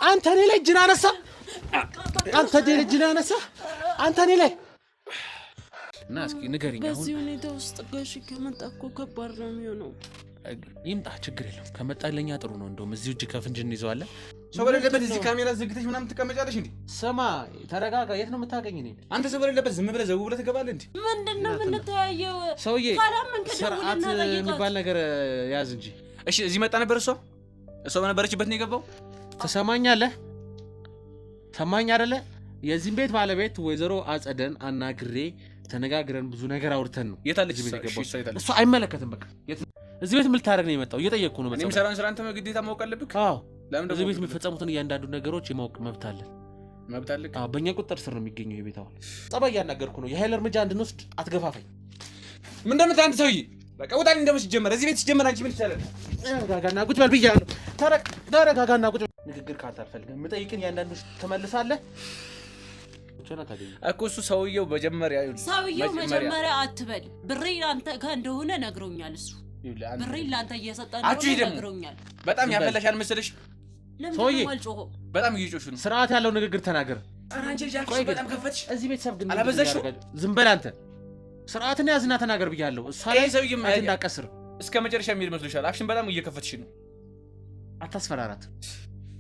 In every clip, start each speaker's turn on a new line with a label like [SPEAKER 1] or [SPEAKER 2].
[SPEAKER 1] አንተ እኔ ላይ እጅን አነሳ አንተ እጅን አነሳ አንተ እኔ ላይ እና እስኪ ንገሪኝ አሁን
[SPEAKER 2] በዚህ ሁኔታ ውስጥ ጋሽ ከመጣ እኮ ከባድ ነው የሚሆነው
[SPEAKER 1] ይምጣ ችግር የለም ከመጣለኛ ጥሩ ነው እንደውም እዚሁ እጅ ከፍንጅ እንይዘዋለን
[SPEAKER 3] ሰው በሌለበት እዚህ ካሜራ ዝግተሽ ምናምን ትቀመጫለሽ እንዴ
[SPEAKER 1] ስማ ተረጋጋ የት ነው የምታገኝ ነኝ
[SPEAKER 3] አንተ ሰው በሌለበት ዝም ብለህ ዘው ብለህ ትገባለህ እንዴ
[SPEAKER 2] ምንድነው የምንተያየው
[SPEAKER 1] ሰውዬ
[SPEAKER 2] ካላምን
[SPEAKER 1] ስርዓት የሚባል ነገር ያዝ እንጂ
[SPEAKER 3] እሺ እዚህ መጣ ነበር እሷ በነበረችበት ነው የገባው
[SPEAKER 1] ተሰማኛለህ ሰማኝ አይደለ የዚህ ቤት ባለቤት ወይዘሮ አጸደን አናግሬ ተነጋግረን ብዙ ነገር አውርተን ነው
[SPEAKER 3] የታለች
[SPEAKER 1] እሱ አይመለከትም በቃ እዚህ ቤት ምን ልታረግ ነው የመጣው እየጠየቅኩ ነው
[SPEAKER 3] እኔም ሰራን ስራ አንተ ግዴታ ማወቅ አለብህ
[SPEAKER 1] አዎ እዚህ ቤት የሚፈጸሙትን እያንዳንዱ ነገሮች የማወቅ መብት አለ አዎ በእኛ ቁጥጥር ስር ነው የሚገኘው የቤት አሁን ጠባይ ያናገርኩ ነው የኃይል እርምጃ እንድንወስድ አትገፋፋኝ
[SPEAKER 3] ምን እንደምታይ አንተ ሰውዬ በቃ ወጣልኝ እንደምስ ጀመረ እዚህ ቤት ሲጀመር አንቺ ምን ይቻላል
[SPEAKER 1] ተረጋጋና ቁጭ በል ብያለሁ ተረጋጋና ቁጭ ንግግር ካልታልፈልግም የምጠይቅን ያንዳንዱ ትመልሳለህ
[SPEAKER 3] እኮ እሱ ሰውየው መጀመሪያ
[SPEAKER 2] አትበል ብሬ አንተ ጋር እንደሆነ ነግሮኛል እሱ ብሬ ላንተ እየሰጠን ነግሮኛል
[SPEAKER 3] በጣም ያፈላሻል መሰለሽ
[SPEAKER 1] ሰውዬ
[SPEAKER 3] በጣም እየጮሽ ነው
[SPEAKER 1] ስርዓት ያለው ንግግር ተናገር
[SPEAKER 3] አንቺ ልጅ በጣም ከፈትሽ
[SPEAKER 1] እዚህ ቤተሰብ ግን
[SPEAKER 3] አላበዛሽው
[SPEAKER 1] ዝም በል አንተ ስርዓትን ያዝና ተናገር ብያለሁ እሷ ላይ
[SPEAKER 3] ሰውዬ
[SPEAKER 1] እንዳቀስር
[SPEAKER 3] እስከ መጨረሻ የሚሄድ መስሎሻል አክሽን በጣም እየከፈትሽ ነው
[SPEAKER 1] አታስፈራራት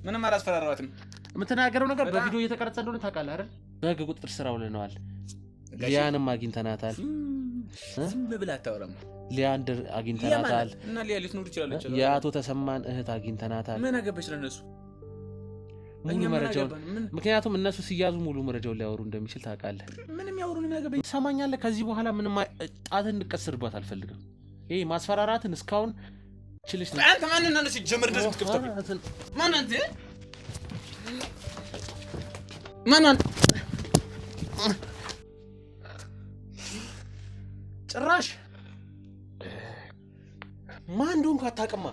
[SPEAKER 3] ምንም አላስፈራራትም
[SPEAKER 1] የምትናገረው ነገር በቪዲዮ እየተቀረጸ እንደሆነ ታውቃለህ አይደል በህግ ቁጥጥር ስር አውለነዋል ሊያንም አግኝተናታል
[SPEAKER 3] ዝም ብለህ አታወራም
[SPEAKER 1] ሊያንድር አግኝተናታል
[SPEAKER 3] እና ሊያ ልትኖር ይችላልች
[SPEAKER 1] የአቶ ተሰማን እህት አግኝተናታል
[SPEAKER 3] ምን አገባሽ ለነሱ
[SPEAKER 1] ሙሉ መረጃው ምክንያቱም እነሱ ሲያዙ ሙሉ መረጃው ሊያወሩ እንደሚችል ታውቃለህ
[SPEAKER 3] ምንም ያወሩን ምን አገባኝ
[SPEAKER 1] ሰማኛለህ ከዚህ በኋላ ምንም ጣትን እንቀስርባት አልፈልግም ይሄ ማስፈራራትን እስካሁን ችልሽ ነው
[SPEAKER 3] አንተ ማን እና ነሽ ጀመር ደስ ትከፍተው ማን አንተ ማን
[SPEAKER 1] ጭራሽ ማን እንደሆንኩ አታውቅማ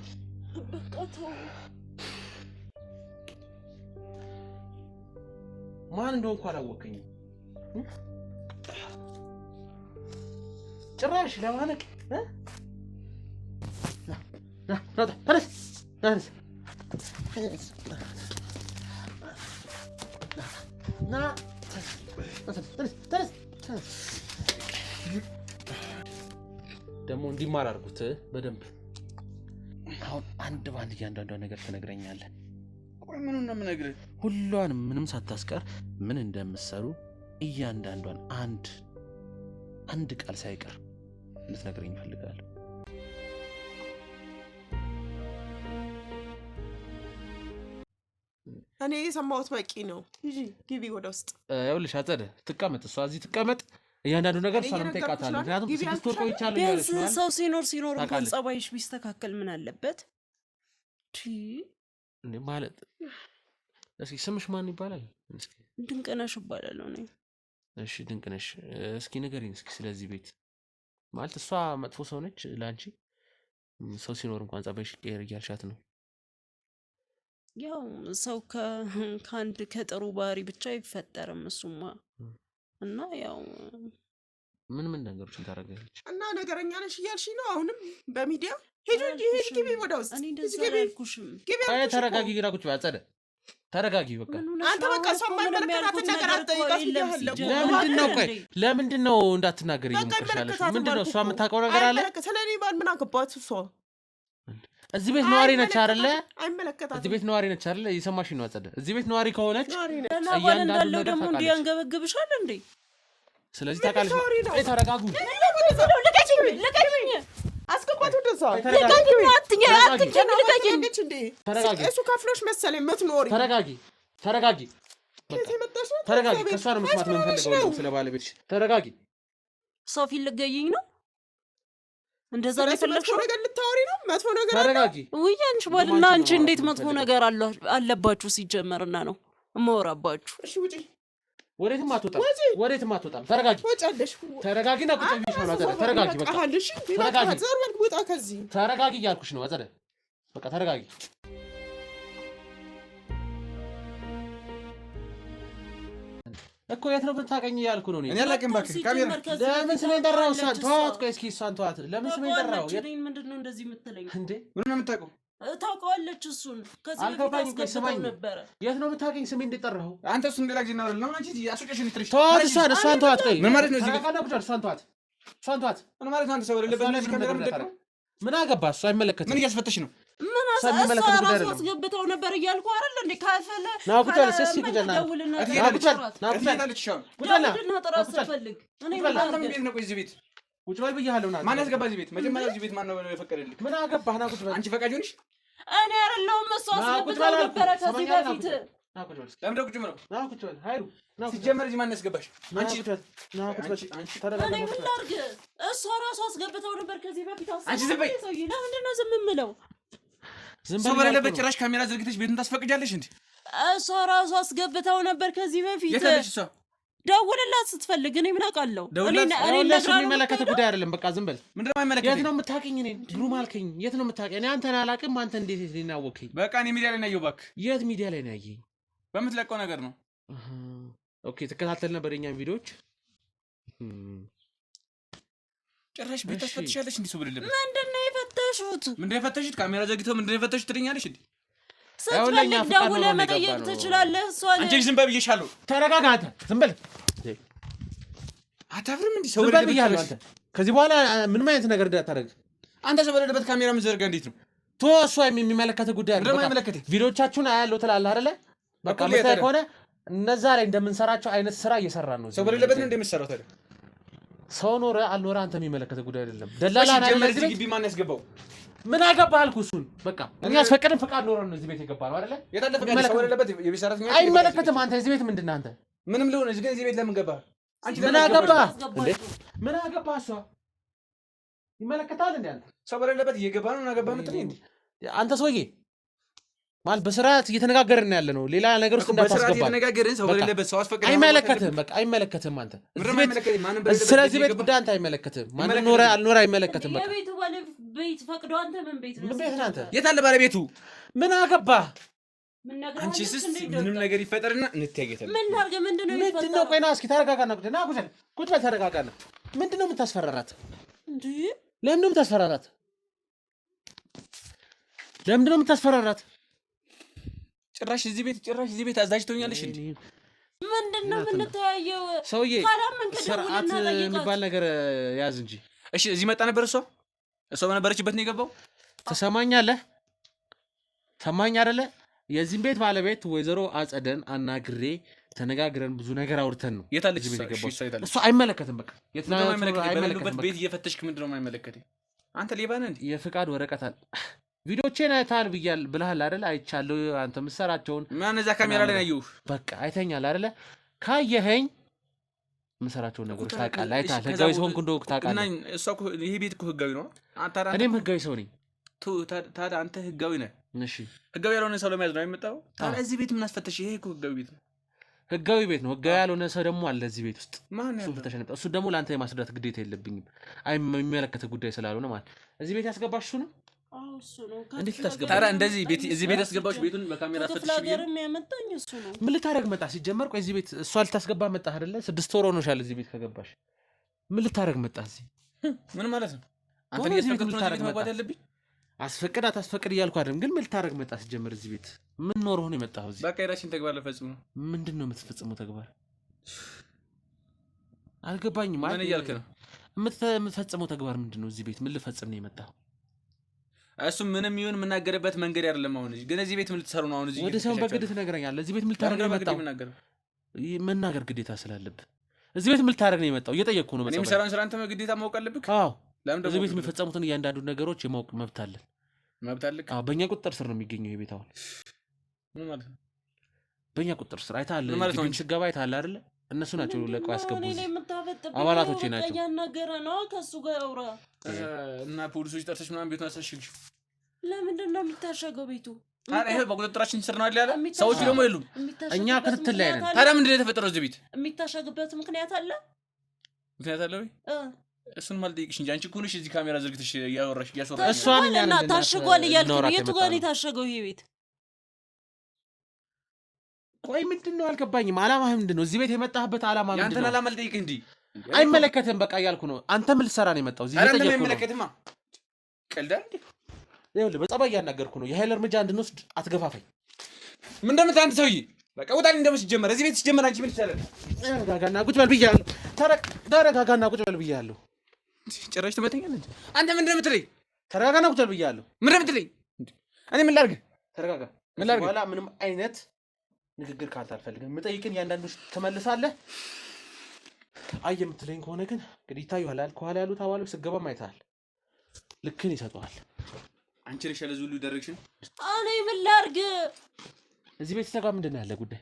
[SPEAKER 1] ማን እንደሆንኩ አላወቀኝም ጭራሽ ለማለቅ ደግሞ እንዲማር አድርጉት በደንብ አሁን አንድ ባንድ እያንዳንዷ ነገር ትነግረኛለህ
[SPEAKER 3] ቆይ ምኑን ነው የምነግርህ
[SPEAKER 1] ሁሏንም ምንም ሳታስቀር ምን እንደምትሰሩ እያንዳንዷን አንድ ቃል ሳይቀር እንድትነግረኝ እፈልጋለሁ
[SPEAKER 4] እኔ የሰማሁት በቂ ነው ግቢ ወደ ውስጥ
[SPEAKER 1] ይኸውልሽ አጸደ ትቀመጥ እሷ እዚህ ትቀመጥ እያንዳንዱ ነገር እሷንም ጠይቃታለሁ ምክንያቱም 6 ወር ቆይቻለሁ ያለሽ ነው
[SPEAKER 2] ሰው ሲኖር እንኳን ጸባይሽ ቢስተካከል ምን አለበት
[SPEAKER 1] እንዴ ማለት እስኪ ስምሽ ማን ይባላል እስኪ
[SPEAKER 2] ድንቅነሽ እባላለሁ ነኝ
[SPEAKER 1] እሺ ድንቅነሽ እስኪ ንገሪኝ እስኪ ስለዚህ ቤት ማለት እሷ መጥፎ ሰው ነች ላንቺ ሰው ሲኖር እንኳን ጸባይሽ ቀየር እያልሻት ነው
[SPEAKER 2] ያው ሰው ከአንድ ከጥሩ ባህሪ ብቻ አይፈጠርም እሱማ እና ያው
[SPEAKER 1] ምን ነገሮችን ታረጋለች
[SPEAKER 4] እና ነገረኛ ነሽ እያልሽ ነው አሁንም በሚዲያ ሄጂ ግቢ ወደ ውስጥ
[SPEAKER 2] እኔ እንደዛ አልኩሽም
[SPEAKER 1] አይ ተረጋጊ ግራ ቁጭ በአጸደ ተረጋጊ በቃ
[SPEAKER 4] አንተ በቃ ሰው የማይመለከታትን ነገር አትጠይቃት ይላል
[SPEAKER 1] ለምንድነው እንዳትናገሪ ይመክርሻለሽ ምንድነው እሷ የምታውቀው ነገር አለ
[SPEAKER 4] ስለኔ ምን አገባት እሷ
[SPEAKER 1] እዚህ ቤት ነዋሪ ነች አይደለ
[SPEAKER 4] አይመለከታትም
[SPEAKER 1] እዚህ ቤት ነዋሪ ነች አይደለ እየሰማሽ ነው አጸደ እዚህ ቤት ነዋሪ ከሆነች
[SPEAKER 2] እያንዳንዱ ነገር ደግሞ እንዲያንገበግብሻል እንዴ
[SPEAKER 1] ስለዚህ ታውቃለሽ አይ ተረጋጉ
[SPEAKER 4] ልቀቂኝ አስገባት ወደዛ ልቀቂኝ እሱ ከፍሎሽ መሰለኝ የምትኖሪ
[SPEAKER 1] ተረጋጊ ከእሷ ነው መስማት የምንፈልገው ስለ ባለቤትሽ ተረጋጊ
[SPEAKER 2] ሰው ፊት ልትገይኝ ነው እንደዛ ነው ፈለግሽ
[SPEAKER 4] ነገር ልታወሪ ነው መጥፎ ነገር
[SPEAKER 1] ተረጋጊ
[SPEAKER 2] ወይ አንቺ ባልና አንቺ እንዴት መጥፎ ነገር አለባችሁ ሲጀመርና ነው እማወራባችሁ
[SPEAKER 4] እሺ ውጪ
[SPEAKER 1] ወዴትም አትወጣም ተረጋጊ ተረጋጊና ቁጭ ብዬሽ ነው አጸደ ተረጋጊ በቃ ተረጋጊ እያልኩሽ ነው አጸደ በቃ ተረጋጊ እኮ የት ነው ብታቀኝ ያልኩ ነው
[SPEAKER 3] እኔ አላቀም ባክ ካሜራ
[SPEAKER 1] ለምን ስሜን ጠራው? ተዋት። ቆይ እስኪ እሷን ተዋት። ለምን ስሜን ጠራው?
[SPEAKER 2] ምንድነው እንደዚህ የምትለኝ
[SPEAKER 1] እንዴ?
[SPEAKER 3] ምን ነው የምታውቀው?
[SPEAKER 2] ታውቀዋለች እሱን ከዚህ በፊት አስገብተው ነበረ።
[SPEAKER 1] የት ነው የምታውቀኝ? ስሜ እንደጠራኸው
[SPEAKER 3] አንተ እሱን ሌላ ጊዜ እናወራለን። ነው አንቺ አሱጨሽን ትርሽ
[SPEAKER 1] ተዋት። እሷን ተዋት። ቆይ
[SPEAKER 3] ምን ማለት ነው? እዚህ
[SPEAKER 1] እሷን ተዋት።
[SPEAKER 3] ምን ማለት ነው? አንተ ሰው በሌለበት ነው ካሜራ የምትጠቀመው?
[SPEAKER 1] ምን አገባህ? እሷ አይመለከትም።
[SPEAKER 3] ምን እያስፈተሽ ነው?
[SPEAKER 2] ምን እራሱ አስገብተው ነበር እያልኩ አይደል እንዴ? ካፈለ
[SPEAKER 1] ናቁጫል ሰሲ ቁጫና ቁጭ በል ብያለሁ።
[SPEAKER 3] ማን ያስገባ እዚህ ቤት? መጀመሪያ እዚህ ቤት ማን ነው የፈቀደልህ?
[SPEAKER 1] ምን አገባህ? ና ቁጭ በል።
[SPEAKER 3] አንቺ ፈቃጅ ሆንሽ?
[SPEAKER 2] እኔ አይደለሁም እሱ አስገብተው ነበረ ከዚህ በፊት።
[SPEAKER 1] ና ቁጭ በል።
[SPEAKER 3] ለምን ቁጭ ብለው?
[SPEAKER 1] ና ቁጭ በል። ሀይሩ
[SPEAKER 3] ሲጀመር እዚህ ማን ያስገባሽ? አንቺ
[SPEAKER 2] ና ቁጭ በል። እኔ ምን ላድርግ? እሷ ራሱ አስገብተው ነበር ከዚህ በፊት።
[SPEAKER 3] አንቺ ዝም በይ።
[SPEAKER 2] ለምንድን ነው ዝም የምለው?
[SPEAKER 3] ሰው በሌለበት ጭራሽ ካሜራ ዘርግተሽ ቤቱን ታስፈቅጃለሽ እንዴ?
[SPEAKER 2] እሷ ራሱ አስገብተው ነበር ከዚህ በፊት።
[SPEAKER 3] የታለች እሷ?
[SPEAKER 2] ደውልላት ስትፈልግ። እኔ ምን አውቃለሁ?
[SPEAKER 1] እኔ የሚመለከት ጉዳይ አይደለም። በቃ ዝም በል።
[SPEAKER 3] ምንድን ነው የማይመለከት?
[SPEAKER 1] የት ነው የምታውቀኝ? እኔን ድሩም አልከኝ። የት ነው የምታውቀኝ? እኔ አንተን አላውቅም። አንተ እንዴት እኔን አወቅኸኝ?
[SPEAKER 3] በቃ እኔ ሚዲያ ላይ ነው ያየሁህ። እባክህ
[SPEAKER 1] የት ሚዲያ ላይ ነው ያየኸኝ?
[SPEAKER 3] በምትለቀው ነገር ነው።
[SPEAKER 1] ኦኬ ትከታተል ነበር የኛን ቪዲዮዎች።
[SPEAKER 3] ጭራሽ ቤት ታስፈትሻለሽ እንዴ? ሰው በሌለበት
[SPEAKER 2] ምንድን ነው የፈተሹት?
[SPEAKER 3] ምንድን ነው የፈተሹት? ካሜራ ዘግተው ምንድን ነው የፈተሹት ትለኛለሽ እንዴ?
[SPEAKER 2] ስትፈልግ ደውለህ መጠየቅ ትችላለህ። እሷ
[SPEAKER 3] አንቺ ዝም በል ብዬሻለሁ።
[SPEAKER 1] ተረጋጋ አንተ። ዝም በል።
[SPEAKER 3] አታፍርም እንዴ? ሰው
[SPEAKER 1] በሌለበት ብያለሁ። አንተ ከዚህ በኋላ ምንም አይነት ነገር እንዳታደርግ።
[SPEAKER 3] አንተ ሰው በሌለበት ካሜራ የምትዘርጋ እንዴት ነው?
[SPEAKER 1] ቶ እሷ የሚመለከት ጉዳይ አይደለም። ቪዲዮቻችሁን አያለሁ ትላለህ አይደለ? በቃ መታይ ከሆነ እነዛ ላይ እንደምንሰራቸው አይነት ስራ እየሰራን ነው።
[SPEAKER 3] ሰው በሌለበት ነው እንደምትሰራው ታዲያ።
[SPEAKER 1] ሰው ኖረ አልኖረ አንተ የሚመለከት ጉዳይ አይደለም። ደላላ ነው
[SPEAKER 3] እዚህ ግቢ ማን ያስገባው?
[SPEAKER 1] ምን አገባህ አልኩህ። እሱን በቃ እኛ አስፈቀድን ፈቃድ ኖረን ነው እዚህ ቤት የገባነው አይደለ?
[SPEAKER 3] የታለ ፈቃድ? ሰው በሌለበት የቤት ሰራተኛ
[SPEAKER 1] አይመለከትም። አንተ እዚህ ቤት ምንድን ነህ አንተ?
[SPEAKER 3] ምንም ልሆን እዚህ ግን እዚህ ቤት ለምን ገባህ? አንቺ
[SPEAKER 1] ምን አገባህ እንዴ? ምን አገባህ? እሷ ይመለከታል እንዴ? አንተ
[SPEAKER 3] ሰው በሌለበት እየገባ ነው እና ገባህ የምትለኝ እንዴ?
[SPEAKER 1] አንተ ሰውዬ ማለት በስርዓት እየተነጋገርን ያለ ነው። ሌላ ነገር ውስጥ እንዳታስገባ።
[SPEAKER 3] እየተነጋገርን ሰው በሌለበት ሰው አስፈቅድ።
[SPEAKER 1] አይመለከትም። በቃ አይመለከትም። አንተ ስለዚህ ቤት ጉዳይ አንተ አይመለከትም። ማን ኖረ አልኖረ አይመለከትም። በቃ
[SPEAKER 2] የቤቱ ባለቤት ፈቅዶ አንተ ምን ቤት ነው?
[SPEAKER 1] ምን ቤት ነህ አንተ?
[SPEAKER 3] የት አለ ባለቤቱ?
[SPEAKER 1] ምን አገባህ?
[SPEAKER 3] አንቺስ ምንም ነገር ይፈጠርና እንተያየታለን።
[SPEAKER 2] ምን ላድርግ? ምንድነው የሚፈጠረው?
[SPEAKER 1] ምንድነው? ቆይ ና እስኪ ተረጋጋና ቁጭ ና ቁጭ በል ተረጋጋና። ምንድነው የምታስፈራራት
[SPEAKER 2] እንዴ?
[SPEAKER 1] ለምንድነው የምታስፈራራት? ለምንድነው የምታስፈራራት?
[SPEAKER 3] ጭራሽ እዚህ ቤት አዛዥ ትሆኛለሽ እንዴ?
[SPEAKER 2] ምንድነው የምንተያየው?
[SPEAKER 1] ሰውዬ ስርዓት የሚባል ነገር ያዝ እንጂ።
[SPEAKER 3] እሺ እዚህ መጣ ነበር እሷ በነበረችበት ነው የገባው።
[SPEAKER 1] ትሰማኛለህ? ሰማኝ አይደለ? የዚህም ቤት ባለቤት ወይዘሮ አጸደን አናግሬ ተነጋግረን ብዙ ነገር አውርተን ነው።
[SPEAKER 3] የታለች
[SPEAKER 1] እሱ? አይመለከትም። በቃ
[SPEAKER 3] የትናበሉበት ቤት እየፈተሽክ ምንድን ነው የማይመለከትህ? አንተ ሌባ ነህ እንዴ?
[SPEAKER 1] የፍቃድ ወረቀት አለ። ቪዲዮቼን አይተሃል ብለሃል አይደለ? አይቻለሁ። አንተ የምትሰራቸውን
[SPEAKER 3] ማን እዛ ካሜራ ላይ ያየሁህ?
[SPEAKER 1] በቃ አይተኛል አይደለ? ካየኸኝ የምሰራቸውን ነገሮች ታውቃለህ። አይተሃል። ህጋዊ ሰው ሆንኩ እንደሆንኩ ታውቃለህ።
[SPEAKER 3] እሷ እኮ ይሄ ቤት እኮ ህጋዊ ነው።
[SPEAKER 1] እኔም ህጋዊ ሰው ነኝ።
[SPEAKER 3] ታዲያ አንተ ህጋዊ ነህ።
[SPEAKER 1] እሺ
[SPEAKER 3] ህጋዊ ያልሆነ ሰው ለመያዝ ነው የመጣው። ታዲያ እዚህ ቤት ምን አስፈተሽ? ይሄ እኮ ህጋዊ ቤት ነው።
[SPEAKER 1] ህጋዊ ቤት ነው። ህጋዊ ያልሆነ ሰው ደግሞ አለ እዚህ ቤት ውስጥ።
[SPEAKER 3] ማን
[SPEAKER 1] እሱ ፍተሽ ነበር። እሱ ደግሞ ለአንተ የማስረዳት ግዴታ የለብኝም። የሚመለከትህ ጉዳይ ስላልሆነ ማለት እዚህ ቤት ያስገባሽ እሱ ነው። እንዴት ታስገባ?
[SPEAKER 3] ታዲያ እንደዚህ ቤት እዚህ ቤት ያስገባሽ ቤቱን በካሜራ ፈትሽ
[SPEAKER 2] ቢሆን ያመጣኝ እሱ ነው።
[SPEAKER 1] ምን ልታደርግ መጣ? ሲጀመር ቆይ እዚህ ቤት እሷ ልታስገባ መጣ አይደለ? 6 ወር ሆኖሻል እዚህ ቤት ከገባሽ። ምን ልታደርግ መጣ እዚህ?
[SPEAKER 3] ምን ማለት ነው? አንተ እያስፈቀድክ ነው እዚህ መግባት ያለብኝ?
[SPEAKER 1] አስፈቅድ አታስፈቅድ እያልኩ አይደለም፣ ግን ምን ልታደርግ መጣ? ሲጀመር እዚህ ቤት ምን ኖር ሆነ የመጣኸው እዚህ?
[SPEAKER 3] በቃ የራስሽን ተግባር ልፈጽም ነው።
[SPEAKER 1] ምንድን ነው የምትፈጽመው ተግባር? አልገባኝም።
[SPEAKER 3] ምን እያልክ ነው?
[SPEAKER 1] የምትፈጽመው ተግባር ምንድን ነው? እዚህ ቤት ምን ልፈጽም ነው የመጣኸው?
[SPEAKER 3] እሱ ምንም ይሁን የምናገርበት መንገድ አይደለም። አሁን እዚህ ግን እዚህ ቤት ምን ልትሰሩ ነው? አሁን እዚህ
[SPEAKER 1] ወደ ሰውን በግድ ትነግረኛለህ። እዚህ ቤት ምን ልታደርግ ነው የመጣው? መናገር ግዴታ ስላለብህ እዚህ ቤት ምን ልታደርግ ነው የመጣው? እየጠየቅኩ ነው።
[SPEAKER 3] እኔ የምሰራውን ስራ አንተ ግዴታ ማወቅ አለብህ።
[SPEAKER 1] አዎ፣ እዚህ ቤት የሚፈጸሙትን እያንዳንዱ ነገሮች የማወቅ መብት አለን።
[SPEAKER 3] መብት አለህ?
[SPEAKER 1] አዎ፣ በእኛ ቁጥጥር ስር ነው የሚገኘው ይሄ ቤት። አሁን
[SPEAKER 3] ምን ማለት ነው?
[SPEAKER 1] በእኛ ቁጥጥር ስር አይተሃል። ግን ስገባ አይተሃል አይደለ? እነሱ ናቸው ለቀው ያስገቡት፣ አባላቶቼ ናቸው።
[SPEAKER 2] ያናገረ ነው ከሱ ጋር አውራ
[SPEAKER 3] እና ፖሊሶች ጠርተሽ ምናምን ቤቱን አሳሽልሽ።
[SPEAKER 2] ለምንድን ነው የሚታሸገው ቤቱ?
[SPEAKER 3] ታዲያ ይሄ በቁጥጥራችን ስር ነው ያለ። ሰዎች ደግሞ የሉም፣
[SPEAKER 1] እኛ ክትትል ላይ ነን።
[SPEAKER 3] ታዲያ ምንድን ነው የተፈጠረው እዚህ ቤት?
[SPEAKER 2] የሚታሸግበት ምክንያት አለ?
[SPEAKER 3] ምክንያት አለ ወይ? እሱን ማልጠይቅሽ እንጂ አንቺ እኮ ነሽ እዚህ ካሜራ ዘርግተሽ እያወራሽ
[SPEAKER 2] እሷን እኛና ታሽጓል እያልክ ነው። የቱ ጋር ነው የታሸገው ይሄ ቤት?
[SPEAKER 1] ቆይ ምንድን ነው አልገባኝም። አላማህ ምንድን ነው? እዚህ ቤት የመጣህበት አላማ ምንድን ነው?
[SPEAKER 3] ያንተን አላማ ልጠይቅህ እንጂ
[SPEAKER 1] አይመለከትም። በቃ እያልኩ ነው። አንተ ምን ልትሰራ ነው የመጣው እዚህ ቤት?
[SPEAKER 3] አይመለከትማ። ቀልዳ እንዴ?
[SPEAKER 1] ይኸውልህ በጸባይ እያናገርኩ ነው። የኃይል እርምጃ እንድንወስድ አትገፋፋኝ።
[SPEAKER 3] ምን እንደምትል አንተ ሰውዬ በቃ ውጣልኝ። እንደምትጀመር እዚህ ቤት ሲጀመር አንቺ ምን ትችላለህ?
[SPEAKER 1] ተረጋጋና ቁጭ በል ብያለሁ። ተረጋጋና ቁጭ በል ብያለሁ።
[SPEAKER 3] ጭራሽ ትመተኛለህ። አንተ ምን እንደምትለኝ?
[SPEAKER 1] ተረጋጋና ቁጭ በል ብያለሁ።
[SPEAKER 3] ምን እንደምትለኝ? እኔ ምን ላድርግ?
[SPEAKER 1] ተረጋጋ።
[SPEAKER 3] ምን ላድርግ?
[SPEAKER 1] በኋላ ምንም አይነት ንግግር ካንተ አልፈልግም። የምጠይቅን ያንዳንዶች ትመልሳለህ። አይ የምትለኝ ከሆነ ግን እንግዲህ ይታዩሃል አይደል? ከኋላ ያሉት አባሎች ስገባም አይተሃል። ልክን ይሰጠዋል።
[SPEAKER 3] አንቺ ነሽ ያለ ሁሉ ዳይሬክሽን።
[SPEAKER 2] እኔ ምን ላድርግ?
[SPEAKER 1] እዚህ ቤተሰብ ጋር ምንድን ነው ያለ ጉዳይ?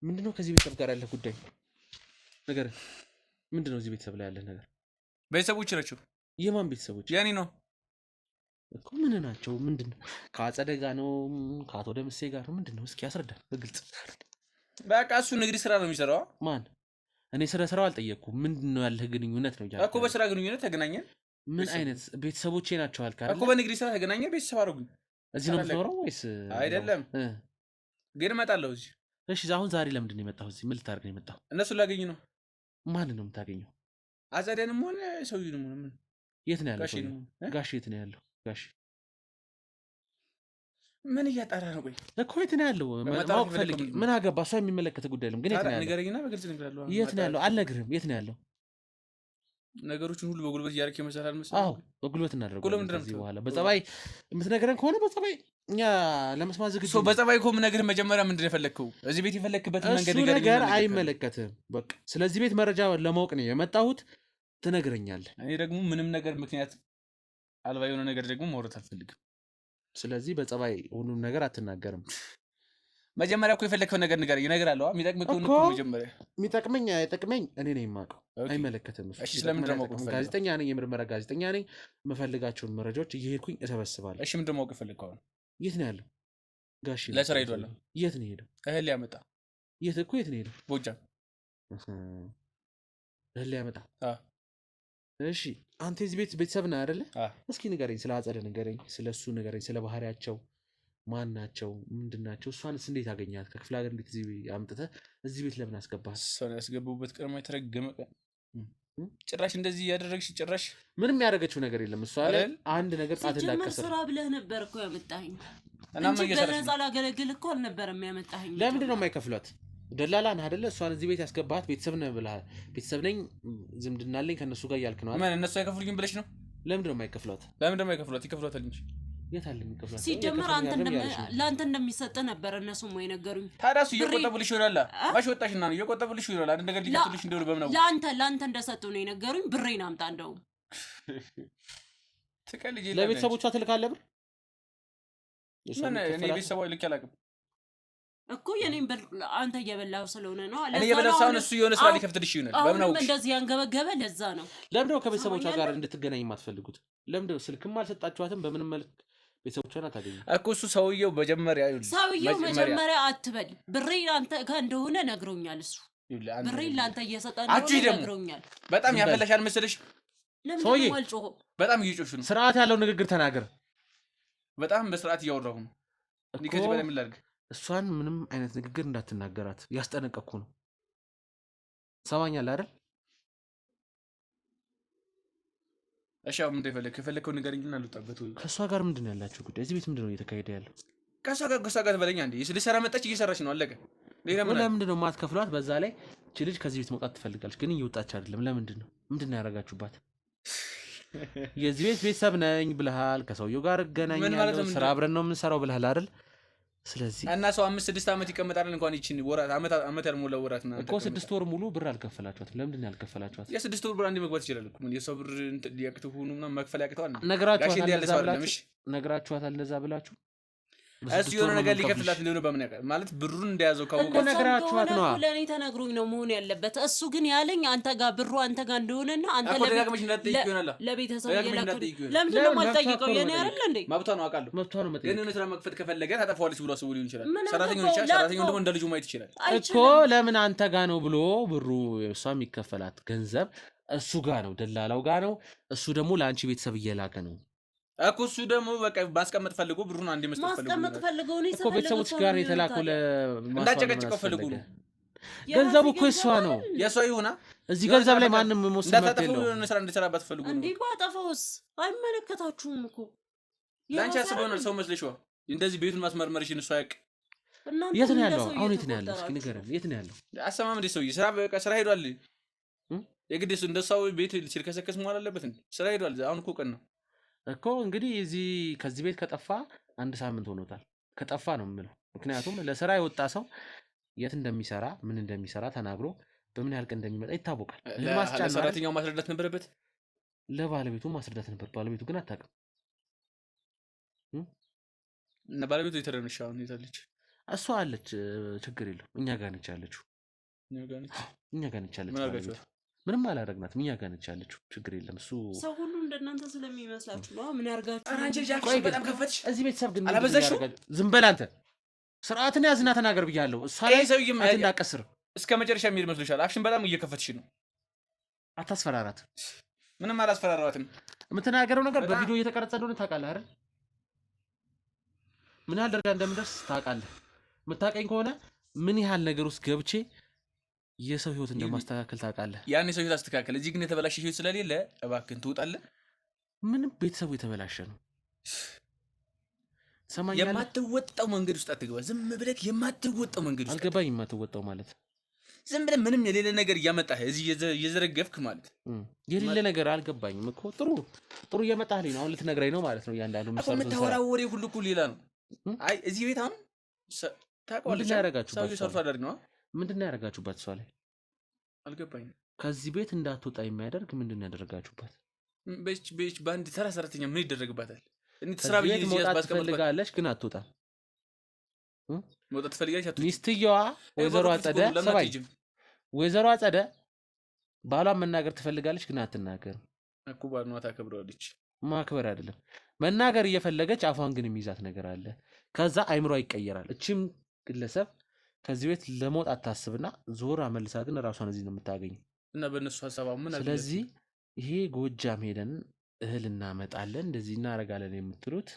[SPEAKER 1] ምንድነው ከዚህ ቤተሰብ ጋር ያለ ጉዳይ? ነገር ምንድነው እዚህ ቤተሰብ ላይ ያለ ነገር?
[SPEAKER 3] ቤተሰቦች ናቸው።
[SPEAKER 1] የማን ቤተሰቦች?
[SPEAKER 3] ያኔ ነው
[SPEAKER 1] እኮ ምን ናቸው? ምንድነው? ከአጸደ ጋር ነው? ከአቶ ደምሴ ጋር ነው? ምንድነው? እስኪ ያስረዳል በግልጽ።
[SPEAKER 3] በቃ እሱ ንግድ ስራ ነው የሚሰራው።
[SPEAKER 1] ማን? እኔ ስለ ስራው አልጠየቅኩም። ምንድነው ያለህ ግንኙነት ነው
[SPEAKER 3] እኮ። በስራ ግንኙነት ተገናኘን።
[SPEAKER 1] ምን አይነት ቤተሰቦቼ ናቸው አልካ
[SPEAKER 3] እኮ። በንግድ ስራ ተገናኘን፣ ቤተሰብ አደረጉኝ።
[SPEAKER 1] እዚህ ነው የምትኖረው ወይስ?
[SPEAKER 3] አይደለም ግን እመጣለሁ እዚህ።
[SPEAKER 1] እሺ አሁን ዛሬ ለምንድን ነው የመጣው እዚህ? ምን ልታደርግ ነው የመጣው?
[SPEAKER 3] እነሱን ላገኝ ነው።
[SPEAKER 1] ማንን ነው የምታገኘው?
[SPEAKER 3] አጸደንም ሆነ ሰውዬንም ሆነ። ምን
[SPEAKER 1] የት ነው ያለው? ጋሽ የት ነው ያለው? ጋሽ
[SPEAKER 3] ምን እያጣራ ነው? ቆይ
[SPEAKER 1] እኮ የት ነው ያለው? ማወቅ ፈልጌ። ምን አገባ? እሷ የሚመለከት ጉዳይ ነው። ግን የት ነው ያለው?
[SPEAKER 3] ንገረኝና በግልጽ እነግርሃለሁ።
[SPEAKER 1] የት ነው ያለው? አልነግርህም። የት ነው ያለው?
[SPEAKER 3] ነገሮችን ሁሉ በጉልበት እያደረክ ይመስላል መሰለኝ።
[SPEAKER 1] አዎ በጉልበት እናደርገዋለን ከዚህ በኋላ። በጸባይ የምትነግረን ከሆነ በጸባይ እኛ ለመስማት ዝግጁ
[SPEAKER 3] ነን። በጸባይ እኮ የምነግርህ መጀመሪያ ምንድን ነው የፈለግከው? እዚህ ቤት የፈለግክበት መንገድ
[SPEAKER 1] እሱ ነገር አይመለከትም። በቃ ስለዚህ ቤት መረጃ ለማወቅ ነው የመጣሁት። ትነግረኛለህ።
[SPEAKER 3] እኔ ደግሞ ምንም ነገር ምክንያት አልባ የሆነ ነገር ደግሞ ማውራት አልፈልግም።
[SPEAKER 1] ስለዚህ በጸባይ ሁሉም ነገር አትናገርም።
[SPEAKER 3] መጀመሪያ እኮ የፈለግከው ነገር ንገረኝ። እነግርሃለሁ። የሚጠቅምህ ከሆነ እኮ መጀመሪያ
[SPEAKER 1] የሚጠቅመኝ አይጠቅመኝ እኔ ነኝ የማውቀው። አይመለከትም።
[SPEAKER 3] እሺ ስለምን ደግሞ
[SPEAKER 1] ጋዜጠኛ ነኝ፣ የምርመራ ጋዜጠኛ ነኝ። የምፈልጋቸውን መረጃዎች እየሄድኩኝ እሰበስባለሁ።
[SPEAKER 3] እሺ ምንድን ነው ማወቅ የፈለግከው?
[SPEAKER 1] የት ነው ያለው? ጋሽ
[SPEAKER 3] ለስራ ሄዷል።
[SPEAKER 1] የት ነው ሄደው?
[SPEAKER 3] እህል ሊያመጣ።
[SPEAKER 1] የት እኮ የት ነው ሄደው?
[SPEAKER 3] ጎጃም
[SPEAKER 1] እህል ሊያመጣ። እሺ አንተ የዚህ ቤት ቤተሰብ ነህ አይደለ? እስኪ ንገረኝ፣ ስለ አጸደ ንገረኝ፣ ስለ እሱ ንገረኝ፣ ስለ ባህሪያቸው ማን ናቸው? ምንድን ናቸው? እሷንስ እንዴት አገኛት? ከክፍለ ሀገር እንዴት እዚህ አምጥተህ እዚህ ቤት ለምን አስገባህ?
[SPEAKER 3] እሷን ያስገቡበት ቀድሞ የተረገመ ቀን። ጭራሽ እንደዚህ እያደረግሽ ጭራሽ
[SPEAKER 1] ምንም ያደረገችው ነገር የለም። እሷ ላይ አንድ ነገር ጣት እንዳቀሰረ
[SPEAKER 2] ስራ ብለህ ነበር እኮ ያመጣኸኝ
[SPEAKER 3] እንጂ
[SPEAKER 2] በነፃ ላገለግል እኮ አልነበረም ያመጣኸኝ።
[SPEAKER 1] ለምንድን ነው የማይከፍሏት? ደላላ ነህ አይደለ? እሷን እዚህ ቤት ያስገባሃት ቤተሰብ ነህ ብለሃል። ቤተሰብ ነኝ ዝምድና አለኝ ከእነሱ ጋር እያልክ ነው አይደል?
[SPEAKER 3] ምን እነሱ አይከፍሉኝም ብለሽ ነው?
[SPEAKER 1] ለምንድን ነው የማይከፍሏት?
[SPEAKER 3] ለምንድን ነው የማይከፍሏት? ይከፍሏታል እንጂ
[SPEAKER 1] የት አለ የሚከፍሏት?
[SPEAKER 2] ሲጀመር ለአንተ እንደሚሰጥህ ነበር እነሱም ወይ ነገሩኝ።
[SPEAKER 3] ታዲያ እሱ እየቆጠቡልሽ ይሆናል። ማሽ ወጣሽና ነው እየቆጠቡልሽ ይሆናል። አንድ ነገር ሊከፍሉልሽ እንደሆነ በምን ነው?
[SPEAKER 2] ለአንተ እንደሰጡ ነው የነገሩኝ። ብሬን አምጣ። እንደውም
[SPEAKER 3] ትቀልጂ።
[SPEAKER 1] ለቤተሰቦቿ ትልካለህ ብር?
[SPEAKER 3] ምን እኔ ቤተሰቧ ልክ አላውቅም
[SPEAKER 2] እኮ የኔን ብር አንተ እየበላው ስለሆነ ነው።
[SPEAKER 3] እኔ እየበላው ሳይሆን እሱ የሆነ ስራ ሊከፍትልሽ ይሆናል። በምን ነው
[SPEAKER 2] እንደዚህ ያንገበገበ? ለዛ ነው።
[SPEAKER 1] ለምንድን ነው ከቤተሰቦቿ ጋር እንድትገናኝ የማትፈልጉት? ለምንድን ነው ስልክም አልሰጣችኋትም? በምንም መልክ ቤተሰቦቿን አታገኙም
[SPEAKER 3] እኮ። እሱ ሰውየው መጀመሪያ
[SPEAKER 2] አትበል። ብሬን አንተ ጋር እንደሆነ ነግሮኛል። እሱ ብሬን ለአንተ እየሰጠ እንደሆነ ነግሮኛል።
[SPEAKER 3] በጣም ያፈላሻል መሰለሽ
[SPEAKER 1] ሰውዬ።
[SPEAKER 3] በጣም እየጮሽ ነው።
[SPEAKER 1] ስርዓት ያለው ንግግር ተናገር።
[SPEAKER 3] በጣም በስርዓት እያወራሁ ነው። ከዚህ በላይ ምን ላድርግ?
[SPEAKER 1] እሷን ምንም አይነት ንግግር እንዳትናገራት ያስጠነቀቅኩ ነው። ሰማኛለህ አይደል?
[SPEAKER 3] እሺ አሁን ምንድን ነው የፈለግከው? ንገረኝና ልውጣበት። ወይ
[SPEAKER 1] ከእሷ ጋር ምንድን ነው ያላችሁ ጉዳይ? እዚህ ቤት ምንድን ነው እየተካሄደ ያለው?
[SPEAKER 3] ከእሷ ጋር ትበለኛ እንዴ? ልትሰራ መጣች፣ እየሰራች ነው። አለቀ።
[SPEAKER 1] ለምንድን ነው የማትከፍሏት? በዛ ላይ እቺ ልጅ ከዚህ ቤት መውጣት ትፈልጋለች፣ ግን እየወጣች አይደለም። ለምንድን ነው? ምንድን ነው ያደረጋችሁባት? የዚህ ቤት ቤተሰብ ነኝ ብለሃል። ከሰውየው ጋር እገናኛለሁ፣ ስራ አብረን ነው የምንሰራው ብለሃል አይደል? ስለዚህ
[SPEAKER 3] እና ሰው 5-6 ዓመት ይቀመጣል። እንኳን ይቺን ወራት ዓመት ያልሞላ ወራት ነው
[SPEAKER 1] እኮ 6 ወር ሙሉ ብር አልከፈላችኋትም። ለምንድን ነው ያልከፈላችኋት?
[SPEAKER 3] የ6 ወር ብር አንዴ መግባት ይችላል እኮ። ምን የሰው ብር ሊያቅተው ሆኖ ምናምን መክፈል ያቅተዋል።
[SPEAKER 1] ነግራችኋታል እንደዛ ብላችሁ?
[SPEAKER 3] እሱ የሆነ ነገር ሊከፍላት ሊሆነ በምን ያውቃል? ማለት ብሩን እንደያዘው ካወቀ
[SPEAKER 1] ነግራችኋት ነው።
[SPEAKER 2] ለእኔ ተነግሮኝ ነው መሆን ያለበት። እሱ ግን ያለኝ አንተ ጋር ብሩ አንተ ጋር እንደሆነና አንተ ለቤተሰብ ለምንድን ነው የማልጠይቀው? የኔ አይደል እንዴ?
[SPEAKER 3] መብቷ ነው አውቃለሁ።
[SPEAKER 1] መብቷ ነው።
[SPEAKER 3] ግን የሆነ ስራ መክፈት ከፈለገ ታጠፋዋለች ብሎ አስቦ ሊሆን ይችላል። ሰራተኛው ደግሞ እንደ ልጁ ማየት ይችላል
[SPEAKER 1] እኮ። ለምን አንተ ጋር ነው ብሎ ብሩ እሷ የሚከፈላት ገንዘብ እሱ ጋር ነው፣ ደላላው ጋር ነው። እሱ ደግሞ ለአንቺ ቤተሰብ እየላከ ነው
[SPEAKER 3] እኮ። እሱ ደግሞ በቃ ማስቀመጥ ፈልጎ ብሩን አንዴ መስጠት ፈልጎ
[SPEAKER 2] ነው እኮ።
[SPEAKER 1] ቤተሰቦች ጋር የተላከው
[SPEAKER 3] እንዳጨቀጭቀው ፈልጎ ነው።
[SPEAKER 1] ገንዘቡ እኮ እሷ ነው
[SPEAKER 3] የሷ ይሁና
[SPEAKER 1] እዚህ ገንዘብ ላይ ማንም መወሰን መብት የለውም
[SPEAKER 3] እንዳታጠፉ ስራ እንድትሰራባት ፈልጉ
[SPEAKER 2] እንዴ ባጠፋውስ አይመለከታችሁም እኮ
[SPEAKER 3] ላንቺ አስበው ነው ሰው መስለሽው እንደዚህ ቤቱን ማስመርመርሽን እሷ ያቅ
[SPEAKER 1] የት ነው ያለው አሁን የት ነው ያለው እስኪ ንገረን የት ነው ያለው
[SPEAKER 3] አሰማም እንደ ሰው ስራ በቃ ስራ ሄዷል የግድ እሱ እንደሷው ቤት ሲልከሰከስ መዋል አለበት እንዴ ስራ ሄዷል አሁን እኮ ቀን ነው
[SPEAKER 1] እኮ እንግዲህ እዚህ ከዚህ ቤት ከጠፋ 1 ሳምንት ሆኖታል ከጠፋ ነው የምለው ምክንያቱም ለስራ የወጣ ሰው የት እንደሚሰራ ምን እንደሚሰራ ተናግሮ በምን ያህል ቀን እንደሚመጣ ይታወቃል
[SPEAKER 3] ለሰራተኛው ማስረዳት ነበረበት
[SPEAKER 1] ለባለቤቱ ማስረዳት ነበር ባለቤቱ ግን አታውቅም
[SPEAKER 3] እና ባለቤቱ የተረነሻው ነው ይታለች
[SPEAKER 1] እሷ አለች ችግር የለው እኛ ጋር ነች ያለችው እኛ ጋር ነች ያለችው ምንም አላደረግናትም እኛ ጋር ነች ያለችው ችግር የለም እሱ
[SPEAKER 2] ሰው ሁሉ እንደናንተ ስለሚመስላችሁ ነው ምን ያርጋችሁ
[SPEAKER 3] አንቺ ጃክሽ በጣም ከፈትሽ
[SPEAKER 1] እዚህ ቤተሰብ ግን
[SPEAKER 3] አላበዛሽው
[SPEAKER 1] ዝም በል አንተ ስርዓትን ያዝና ተናገር ብያለሁ እሷ ላይ
[SPEAKER 3] ሰውዬ
[SPEAKER 1] እንዳቀስር
[SPEAKER 3] እስከ መጨረሻ የሚሄድ መስሎሻል አፍሽን በጣም እየከፈትሽ ነው
[SPEAKER 1] አታስፈራራት
[SPEAKER 3] ምንም አላስፈራራትም
[SPEAKER 1] የምትናገረው ነገር በቪዲዮ እየተቀረጸ እንደሆነ ታውቃለህ አይደል ምን ያህል ደረጃ እንደምደርስ ታውቃለህ የምታውቀኝ ከሆነ ምን ያህል ነገር ውስጥ ገብቼ የሰው ህይወት እንደማስተካከል ታውቃለህ
[SPEAKER 3] ያን የሰው ህይወት አስተካከል እዚህ ግን የተበላሸ ህይወት ስለሌለ እባክህን ትውጣለህ
[SPEAKER 1] ምንም ቤተሰቡ የተበላሸ ነው ሰማኛለህ
[SPEAKER 3] የማትወጣው መንገድ ውስጥ አትገባ ዝም ብለህ የማትወጣው መንገድ ውስጥ
[SPEAKER 1] አልገባኝ የማትወጣው ማለት
[SPEAKER 3] ዝም ብለህ ምንም የሌለ ነገር እያመጣህ እዚህ እየዘረገፍክ ማለት
[SPEAKER 1] የሌለ ነገር አልገባኝም እኮ ጥሩ እየመጣህልኝ ነው አሁን ልትነግረኝ ነው ማለት ነው እያንዳንዱ
[SPEAKER 3] ምሳሌ የምታወራው ወሬ ሁሉ እኮ ሌላ ነው አይ እዚህ ቤት አሁን ታውቀዋለህ ሰው ሰርቶ አደርግ ነው
[SPEAKER 1] ምንድነው ያደርጋችሁባት እሷ ላይ
[SPEAKER 3] አልገባኝም
[SPEAKER 1] ከዚህ ቤት እንዳትወጣ የሚያደርግ ምንድነው ያደርጋችሁባት
[SPEAKER 3] ቤች ባንድ ተራ ሰራተኛ ምን ይደረግባታል
[SPEAKER 1] እንዴ ስራ በየዚህ ያስባስ ከፈልጋለች ግን አትወጣም
[SPEAKER 3] መውጣት ፈልጋለች አትወጣም
[SPEAKER 1] ሚስትየዋ ወይዘሮ አጸደ ሰባይ ወይዘሮ አጸደ ባሏን መናገር ትፈልጋለች ግን አትናገርም
[SPEAKER 3] እኮ ባሏን ታከብረዋለች
[SPEAKER 1] ማክበር አይደለም መናገር እየፈለገች አፏን ግን የሚይዛት ነገር አለ ከዛ አይምሯ ይቀየራል እቺም ግለሰብ ከዚህ ቤት ለመውጣት ታስብና ዞራ መልሳ ግን ራሷን እዚህ ነው የምታገኘው
[SPEAKER 3] እና በእነሱ ሐሳባው ምን አለ
[SPEAKER 1] ስለዚህ ይሄ ጎጃም ሄደን እህል እናመጣለን እንደዚህ እናረጋለን የምትሉት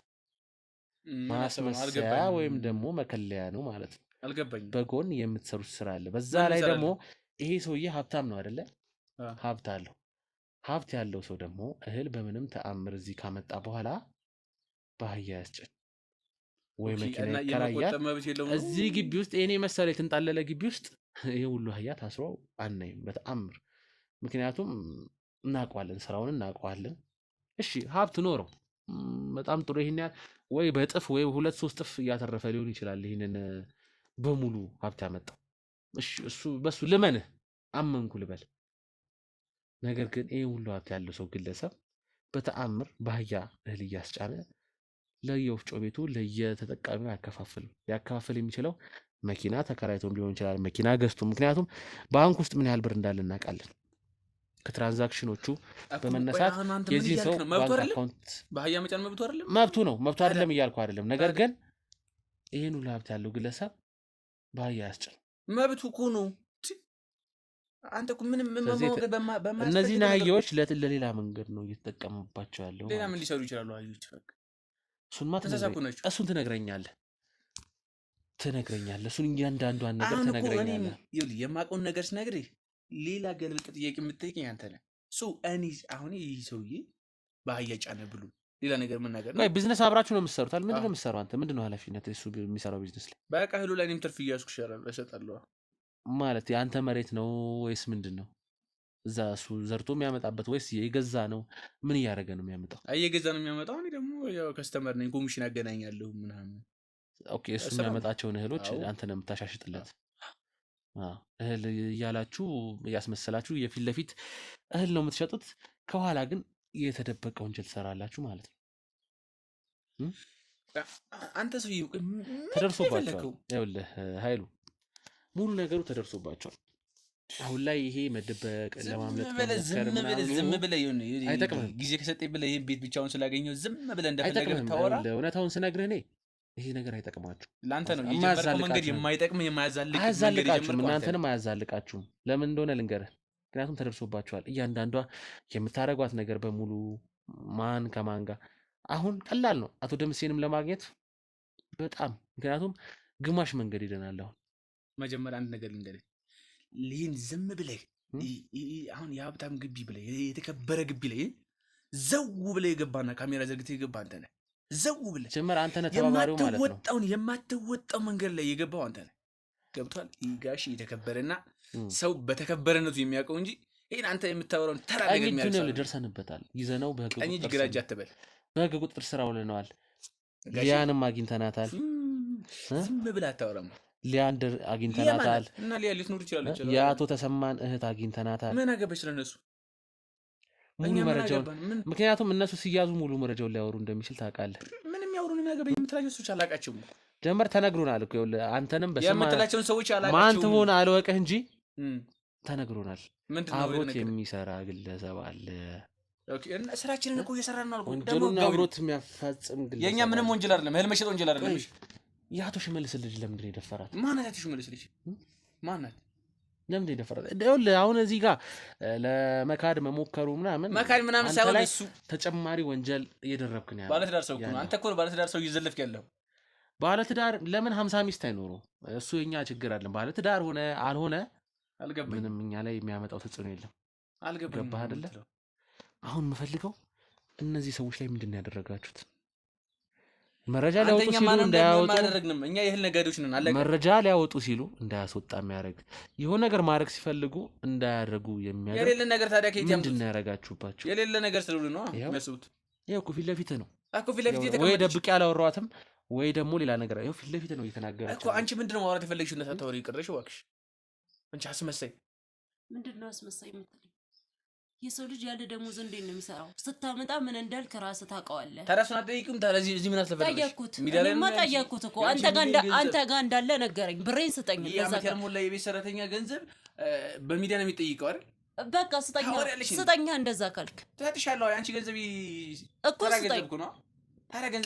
[SPEAKER 1] ማስመሰያ ወይም ደግሞ መከለያ ነው ማለት ነው
[SPEAKER 3] አልገባኝም
[SPEAKER 1] በጎን የምትሰሩት ስራ አለ በዛ ላይ ደግሞ ይሄ ሰውዬ ሀብታም ነው አይደለ ሀብት አለው ሀብት ያለው ሰው ደግሞ እህል በምንም ተአምር እዚህ ካመጣ በኋላ ባህያ ያስጭን ወይ መኪና ይከራያል እዚህ ግቢ ውስጥ የኔ መሰለ የተንጣለለ ግቢ ውስጥ ይሄ ሁሉ አህያ ታስሮ አናይም በተአምር ምክንያቱም እናውቀዋለን ስራውን እናውቀዋለን እሺ ሀብት ኖረው በጣም ጥሩ ይሄን ያህል ወይ በጥፍ ወይ 2-3 ጥፍ እያተረፈ ሊሆን ይችላል ይሄንን በሙሉ ሀብት ያመጣው እሺ እሱ በሱ ልመንህ አመንኩ ልበል ነገር ግን ይሄ ሁሉ ሀብት ያለው ሰው ግለሰብ በተአምር ባህያ እህል እያስጫነ ለየወፍጮ ቤቱ ለየተጠቃሚው ያከፋፍል ሊያከፋፍል የሚችለው መኪና ተከራይቶም ሊሆን ይችላል መኪና ገዝቶ ምክንያቱም ባንክ ውስጥ ምን ያህል ብር እንዳለ እናውቃለን ከትራንዛክሽኖቹ በመነሳት የዚህ ሰው ባንክ አካውንት
[SPEAKER 3] ባህያ መጫን መብቱ አይደለም
[SPEAKER 1] መብቱ አይደለም እያልኩ አይደለም ነገር ግን ይሄን ሁሉ ሀብት ያለው ግለሰብ ባህያ ያስጭን
[SPEAKER 3] መብቱ እኮ ነው አንተ እኮ ምንም መሞገድ
[SPEAKER 1] እነዚህ ናህዮች ለሌላ መንገድ ነው እየተጠቀሙባቸው ያለው
[SPEAKER 3] ሌላ ምን ሊሰሩ ይችላሉ አህዮች
[SPEAKER 1] እሱን ትነግረኛለህ እሱን እያንዳንዷን ነገር ትነግረኛለህ
[SPEAKER 3] የማውቀውን ነገር ስነግርህ ሌላ ገልብጥ ጥያቄ የምትጠይቀኝ አንተ ነህ እኔ አሁን ይህ ሰውዬ ባህያ ጫነ ብሉ ሌላ ነገር ምን ነገር ነው
[SPEAKER 1] ቢዝነስ አብራችሁ ነው የምትሰሩት አይደል ምንድነው የምትሰራው አንተ ምንድነው ኃላፊነት እሱ የሚሰራው ቢዝነስ ላይ
[SPEAKER 3] በቃ እህሉ ላይ እኔም ትርፍ እያስኩ እሰጣለሁ
[SPEAKER 1] ማለት የአንተ መሬት ነው ወይስ ምንድነው እዛ እሱ ዘርቶ የሚያመጣበት ወይስ የገዛ ነው ምን እያደረገ ነው የሚያመጣው
[SPEAKER 3] የገዛ ነው የሚያመጣው እኔ ደግሞ ያው ከስተመር ነኝ ኮሚሽን አገናኛለሁ ምናምን
[SPEAKER 1] ኦኬ እሱ የሚያመጣቸውን እህሎች አንተ ነው የምታሻሽጥለት እህል እያላችሁ እያስመሰላችሁ የፊት ለፊት እህል ነው የምትሸጡት ከኋላ ግን የተደበቀ ወንጀል ትሰራላችሁ ማለት ነው
[SPEAKER 3] አንተ ሰው
[SPEAKER 1] ተደርሶባቸዋል ይኸውልህ ኃይሉ ሙሉ ነገሩ ተደርሶባቸዋል አሁን ላይ ይሄ መደበቅ ለማምለጥ
[SPEAKER 3] ዝም ብለህ አይጠቅምም ጊዜ ከሰጠኝ ብለህ ይሄን ቤት ብቻውን ስላገኘው ዝም ብለህ እንደፈለገህ ታወራ
[SPEAKER 1] እውነታውን ስነግርህ እኔ ይሄ ነገር አይጠቅማችሁ
[SPEAKER 3] ለአንተ ነው የጀመርከው መንገድ የማይጠቅም
[SPEAKER 1] አያዛልቃችሁም እናንተንም አያዛልቃችሁም ለምን እንደሆነ ልንገርህ ምክንያቱም ተደርሶባቸዋል እያንዳንዷ የምታረጓት ነገር በሙሉ ማን ከማን ጋር አሁን ቀላል ነው አቶ ደምሴንም ለማግኘት በጣም ምክንያቱም ግማሽ መንገድ ይደናል አሁን
[SPEAKER 3] መጀመሪያ አንድ ነገር ልንገርህ ይህን ዝም ብለህ አሁን የሀብታም ግቢ ብለህ የተከበረ ግቢ ላይ ዘው ብለህ የገባና ካሜራ ዘርግተህ የገባ አንተ ነህ። ዘው ብለህ
[SPEAKER 1] ጭምር አንተ ነህ ተባባሪው ማለት ነው።
[SPEAKER 3] የማትወጣው መንገድ ላይ የገባው አንተ ነህ። ገብቷል? ጋሽ የተከበረና ሰው በተከበረነቱ የሚያውቀው እንጂ ይሄን አንተ የምታወራውን ተራ ነገር የሚያልሰው
[SPEAKER 1] ደርሰንበታል። ይዘነው በህግ
[SPEAKER 3] ቀኝ እጅ ግራ እጅ አትበል።
[SPEAKER 1] በህግ ቁጥጥር ስር አውለነዋል። ሊያንም አግኝተናታል።
[SPEAKER 3] ዝም ብለህ አታወራም።
[SPEAKER 1] ሊያን አግኝተናታል
[SPEAKER 3] እና ሊያ ልትኖር ይችላለች።
[SPEAKER 1] የአቶ ተሰማን እህት አግኝተናታል።
[SPEAKER 3] ምን አገባሽ ስለነሱ
[SPEAKER 1] ሙሉ መረጃውን? ምክንያቱም እነሱ ሲያዙ ሙሉ መረጃውን ሊያወሩ እንደሚችል ታውቃለህ።
[SPEAKER 3] ምንም ያወሩን የሚያገባኝ የምትላቸው ሰዎች አላውቃቸውም።
[SPEAKER 1] ጀመር ተነግሮናል እኮ አንተንም
[SPEAKER 3] የምትላቸውን ሰዎች አላውቃቸውም።
[SPEAKER 1] ማን ትሆን አልወቀህ እንጂ ተነግሮናል። አብሮት የሚሰራ ግለሰብ አለ።
[SPEAKER 3] ስራችንን እኮ እየሰራን ነው።
[SPEAKER 1] ወንጀሉን አብሮት የሚያፈጽም ግለሰብ
[SPEAKER 3] የእኛ ምንም ወንጀል አይደለም። እህል መሸጥ ወንጀል አይደለም።
[SPEAKER 1] የአቶ ሽመልስ ልጅ ለምንድን ነው የደፈራት?
[SPEAKER 3] ማናት አቶ ሽመልስ ልጅ? ማናት?
[SPEAKER 1] ለምንድን ነው የደፈራት? አሁን እዚህ ጋር ለመካድ መሞከሩ ምናምን
[SPEAKER 3] ሳይሆን እሱ
[SPEAKER 1] ተጨማሪ ወንጀል እየደረብክ ነው ያለው።
[SPEAKER 3] ባለትዳር ሰው እኮ ነው። አንተ እኮ ባለትዳር ሰው እየዘለፍክ ያለው።
[SPEAKER 1] ባለትዳር ለምን 50 ሚስት አይኖሩ? እሱ የኛ ችግር አይደለም። ባለትዳር ሆነ አልሆነ
[SPEAKER 3] አልገባኝም።
[SPEAKER 1] ምንም እኛ ላይ የሚያመጣው ተጽዕኖ የለም።
[SPEAKER 3] አልገባኝም።
[SPEAKER 1] ገባህ አይደለ? አሁን የምፈልገው እነዚህ ሰዎች ላይ ምንድን ነው ያደረጋችሁት? መረጃ ሊያወጡ ሲሉ እንዳያወጡ፣
[SPEAKER 3] እኛ የእህል ነጋዴዎች ነን። አለቀ።
[SPEAKER 1] መረጃ ሊያወጡ ሲሉ እንዳያስወጣ የሚያደርግ የሆነ ነገር ማድረግ ሲፈልጉ እንዳያደርጉ የሚያደርግ
[SPEAKER 3] የሌለ ነገር ታዲያ ከየት ያምጡት?
[SPEAKER 1] ምንድን ነው ያደረጋችሁባቸው?
[SPEAKER 3] የሌለ ነገር ስለሆነ ነው የሚያስቡት።
[SPEAKER 1] ይኸው እኮ ፊት ለፊትህ ነው
[SPEAKER 3] እኮ ፊት ለፊት የተቀመጠች
[SPEAKER 1] ወይ ደብቄ ያላወራኋትም ወይ ደግሞ ሌላ ነገር ይኸው ፊት ለፊትህ ነው እየተናገረች
[SPEAKER 3] እኮ። አንቺ ምንድን ነው ማውራት የፈለግሽው? እና ሳታወሪ ቀረሽ እባክሽ። አንቺ አስመሳይ።
[SPEAKER 2] ምንድን ነው አስመሳይ የምትለኝ? የሰው ልጅ ያለ ደሞዝ እንዴት ነው የሚሰራው? ስታመጣ ምን እንዳልክ ራስህ ታውቀዋለህ።
[SPEAKER 3] ታዲያ እሱን አትጠይቅም? ታዲያ እዚህ ምን አስለፈለሽ?
[SPEAKER 2] ጠየቅኩት። እኔማ ጠየቅኩት እኮ አንተ ጋር እንዳለ ነገረኝ። ብሬን ስጠኝ።
[SPEAKER 3] ለዛ ጋር ሞላ የቤት ሰራተኛ ገንዘብ በሚዲያ ነው የሚጠይቀው አይደል?
[SPEAKER 2] በቃ ስጠኛ እንደዛ ካልክ
[SPEAKER 3] ትሰጥሻለሁ። አንቺ ገንዘብ
[SPEAKER 2] እኮ ስጠኝ።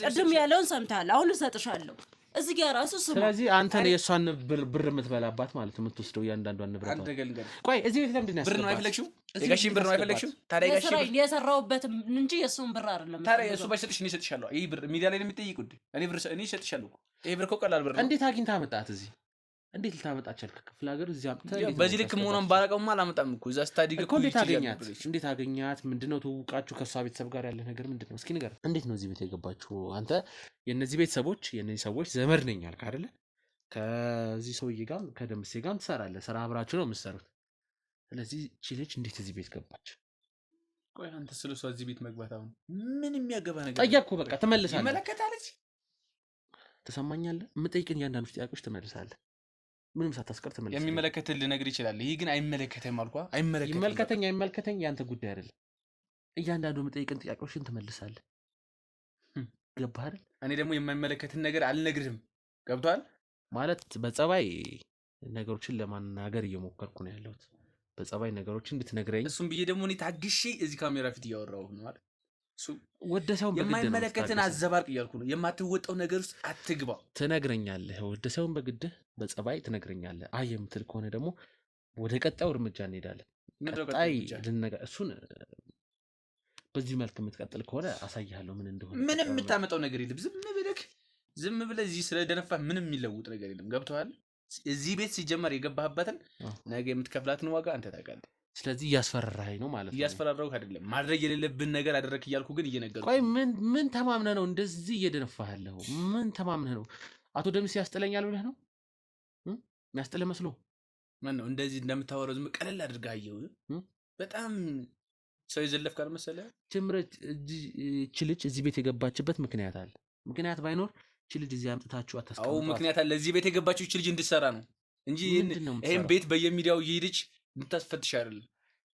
[SPEAKER 2] ቅድም ያለውን ሰምተሃል። አሁን እሰጥሻለሁ። እዚህ ጋር ራሱ ስሙ።
[SPEAKER 1] ስለዚህ አንተ ነው የእሷን ብር የምትበላባት ማለት የምትወስደው እያንዳንዷን ንብረት። ቆይ እዚህ ቤት ለምንድን ነው
[SPEAKER 3] ብር ነው አይፈለግሽው? የጋሽን ብር ነው አይፈለግሽው? ታዲያ ጋሽን
[SPEAKER 2] የሰራሁበትም እንጂ የእሱን ብር አይደለም።
[SPEAKER 3] ታዲያ እሱ ባይሰጥሽ እኔ እሰጥሻለሁ። ይሄ ብር ሚዲያ ላይ ነው የሚጠይቁት። እኔ እሰጥሻለሁ። ይሄ ብር እኮ ቀላል ብር ነው።
[SPEAKER 1] እንዴት አግኝተህ አመጣት እዚህ? እንዴት ልታመጣ ቻልክ? ክፍለ ሀገር እዚህ አምጥተህ
[SPEAKER 3] በዚህ ልክ መሆኗን ባላውቀውማ አላመጣም እኮ። እዛ ስታዲግ
[SPEAKER 1] እኮ እንዴት አገኛት? ምንድነው ትውውቃችሁ? ከእሷ ቤተሰብ ጋር ያለ ነገር ምንድነው? እስኪ ንገር። እንዴት ነው እዚህ ቤት የገባችሁ? አንተ የእነዚህ ሰዎች ዘመድ ነኝ አልክ አይደለ? ከዚህ ሰውዬ ጋር ከደምሴ ጋር ትሰራለህ። ስራ አብራችሁ ነው የምትሰሩት። ስለዚህ እቺ ልጅ እንዴት እዚህ ቤት ገባች?
[SPEAKER 3] ቆይ አንተ ስለሷ እዚህ ቤት መግባት አሁን ምን የሚያገባ ነገር?
[SPEAKER 1] ጠየቅኩ። በቃ ትመልሳለህ።
[SPEAKER 3] ይመለከታለች።
[SPEAKER 1] ትሰማኛለህ? የምጠይቅን እያንዳንዱ ጥያቄዎች ትመልሳለህ። ምንም ሳታስቀር ተመልሰህ
[SPEAKER 3] የሚመለከትህ ልነግር ይችላል። ይሄ ግን አይመለከተኝም አልኳ።
[SPEAKER 1] አይመለከተኝ ያንተ ጉዳይ አይደለም። እያንዳንዱ የምጠይቅን ጥያቄዎችን ትመልሳለህ። ገባህ አይደል?
[SPEAKER 3] እኔ ደግሞ የማይመለከትን ነገር አልነግርህም። ገብቶሃል?
[SPEAKER 1] ማለት በጸባይ ነገሮችን ለማናገር እየሞከርኩ ነው ያለሁት። በጸባይ ነገሮችን እንድትነግረኝ።
[SPEAKER 3] እሱም ብዬ ደግሞ እኔ ታግሼ እዚህ ካሜራ ፊት እያወራሁ ነው አይደል?
[SPEAKER 1] ወደ ሰውን
[SPEAKER 3] የማይመለከትን አዘባርቅ እያልኩ ነው። የማትወጣው ነገር ውስጥ አትግባ።
[SPEAKER 1] ትነግረኛለህ። ወደ ሰውን በግድህ በጸባይ ትነግረኛለህ። አይ የምትል ከሆነ ደግሞ ወደ ቀጣዩ እርምጃ እንሄዳለን። ቀጣይ እሱን በዚህ መልክ የምትቀጥል ከሆነ አሳይሃለሁ ምን እንደሆነ።
[SPEAKER 3] ምንም የምታመጣው ነገር የለም። ዝም ብለህ እዚህ ስለደነፋ ምንም የሚለውጥ ነገር የለም። ገብቶሃል? እዚህ ቤት ሲጀመር የገባህበትን ነገ የምትከፍላትን ዋጋ አንተ ታውቃለህ።
[SPEAKER 1] ስለዚህ እያስፈራራኸኝ ነው ማለት ነው።
[SPEAKER 3] እያስፈራራሁህ አይደለም። ማድረግ የሌለብን ነገር አደረክ እያልኩ ግን እየነገርኩህ።
[SPEAKER 1] ቆይ ምን ተማምነህ ነው እንደዚህ እየደነፋህ ያለኸው? ምን ተማምነህ ነው? አቶ ደምሴ ያስጥለኛል ብለህ ነው? የሚያስጥልህ መስሎ
[SPEAKER 3] ማን ነው እንደዚህ እንደምታወራው? ዝም ቀለል አድርገህ አየሁ። በጣም ሰው የዘለፍክ አልመሰለህ?
[SPEAKER 1] ጀምረህ እቺ ልጅ እዚህ ቤት የገባችበት ምክንያት አለ። ምክንያት ባይኖር እቺ ልጅ እዚህ አምጥታችሁ አታስቀምጧት።
[SPEAKER 3] አዎ ምክንያት አለ። እዚህ ቤት የገባችው እቺ ልጅ እንድትሰራ ነው እንጂ ይሄን ቤት በየሚዲያው እየሄደች እንድታስፈትሽ አይደለም።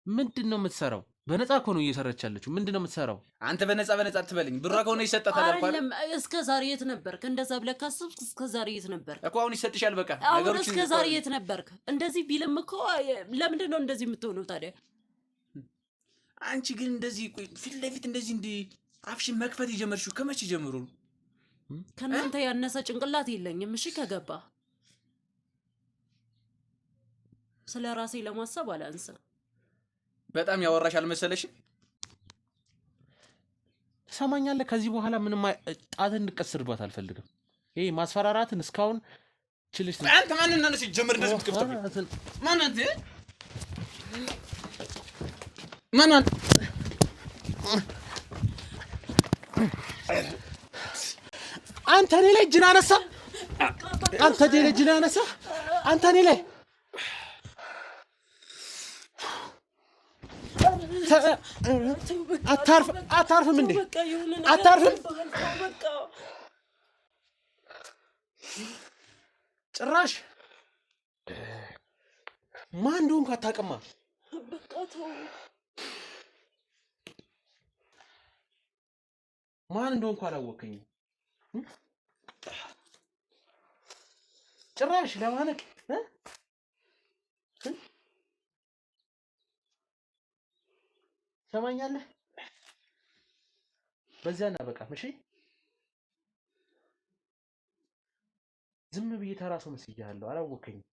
[SPEAKER 1] ምንድን ነው የምትሰራው? በነፃ እኮ ነው እየሰራች ያለችው። ምንድን ነው የምትሰራው?
[SPEAKER 3] አንተ በነፃ አትበለኝ። ብሯ ከሆነ ይሰጣታል አልኩ አይደል?
[SPEAKER 2] እስከ ዛሬ የት ነበርክ? እንደዛ ብለህ ካሰብክ እስከ ዛሬ የት ነበርክ
[SPEAKER 3] እኮ? አሁን ይሰጥሻል። በቃ
[SPEAKER 2] አሁን እስከ ዛሬ የት ነበርክ? እንደዚህ ቢልም እኮ ለምንድን ነው እንደዚህ የምትሆነው ታዲያ?
[SPEAKER 3] አንቺ ግን እንደዚህ ፊት ለፊት እንደዚህ እንዲህ አፍሽን መክፈት የጀመርሽው ከመቼ ጀምሮ ነው?
[SPEAKER 2] ከእናንተ ያነሰ ጭንቅላት የለኝም። እሺ ከገባ ስለ ራሴ ለማሰብ አላንስም።
[SPEAKER 3] በጣም ያወራሽ አልመሰለሽም?
[SPEAKER 1] ትሰማኛለህ? ከዚህ በኋላ ምንም ጣትን እንድቀስርባት አልፈልግም። ይሄ ማስፈራራትን እስካሁን ችልሽ
[SPEAKER 3] አንተ ማን ነው ሲጀምር እንደዚህ የምትከፍተው? ማን አንተ? ማን አንተ?
[SPEAKER 1] አንተ እኔ ላይ እጅን አነሳ። አንተ እኔ ላይ እጅን አነሳ። አንተ እኔ ላይ አታርፍም እንዴ? አታርፍም? ጭራሽ ማን እንደሆንኩ አታውቅማ። ማን እንደሆንኩ አላወቀኝም። ጭራሽ ለማነቅ ሰማኛለህ። በዚያ እናበቃም። እሺ ዝም ብዬ ተራ ሰው መስያለሁ። አላወቀኝም።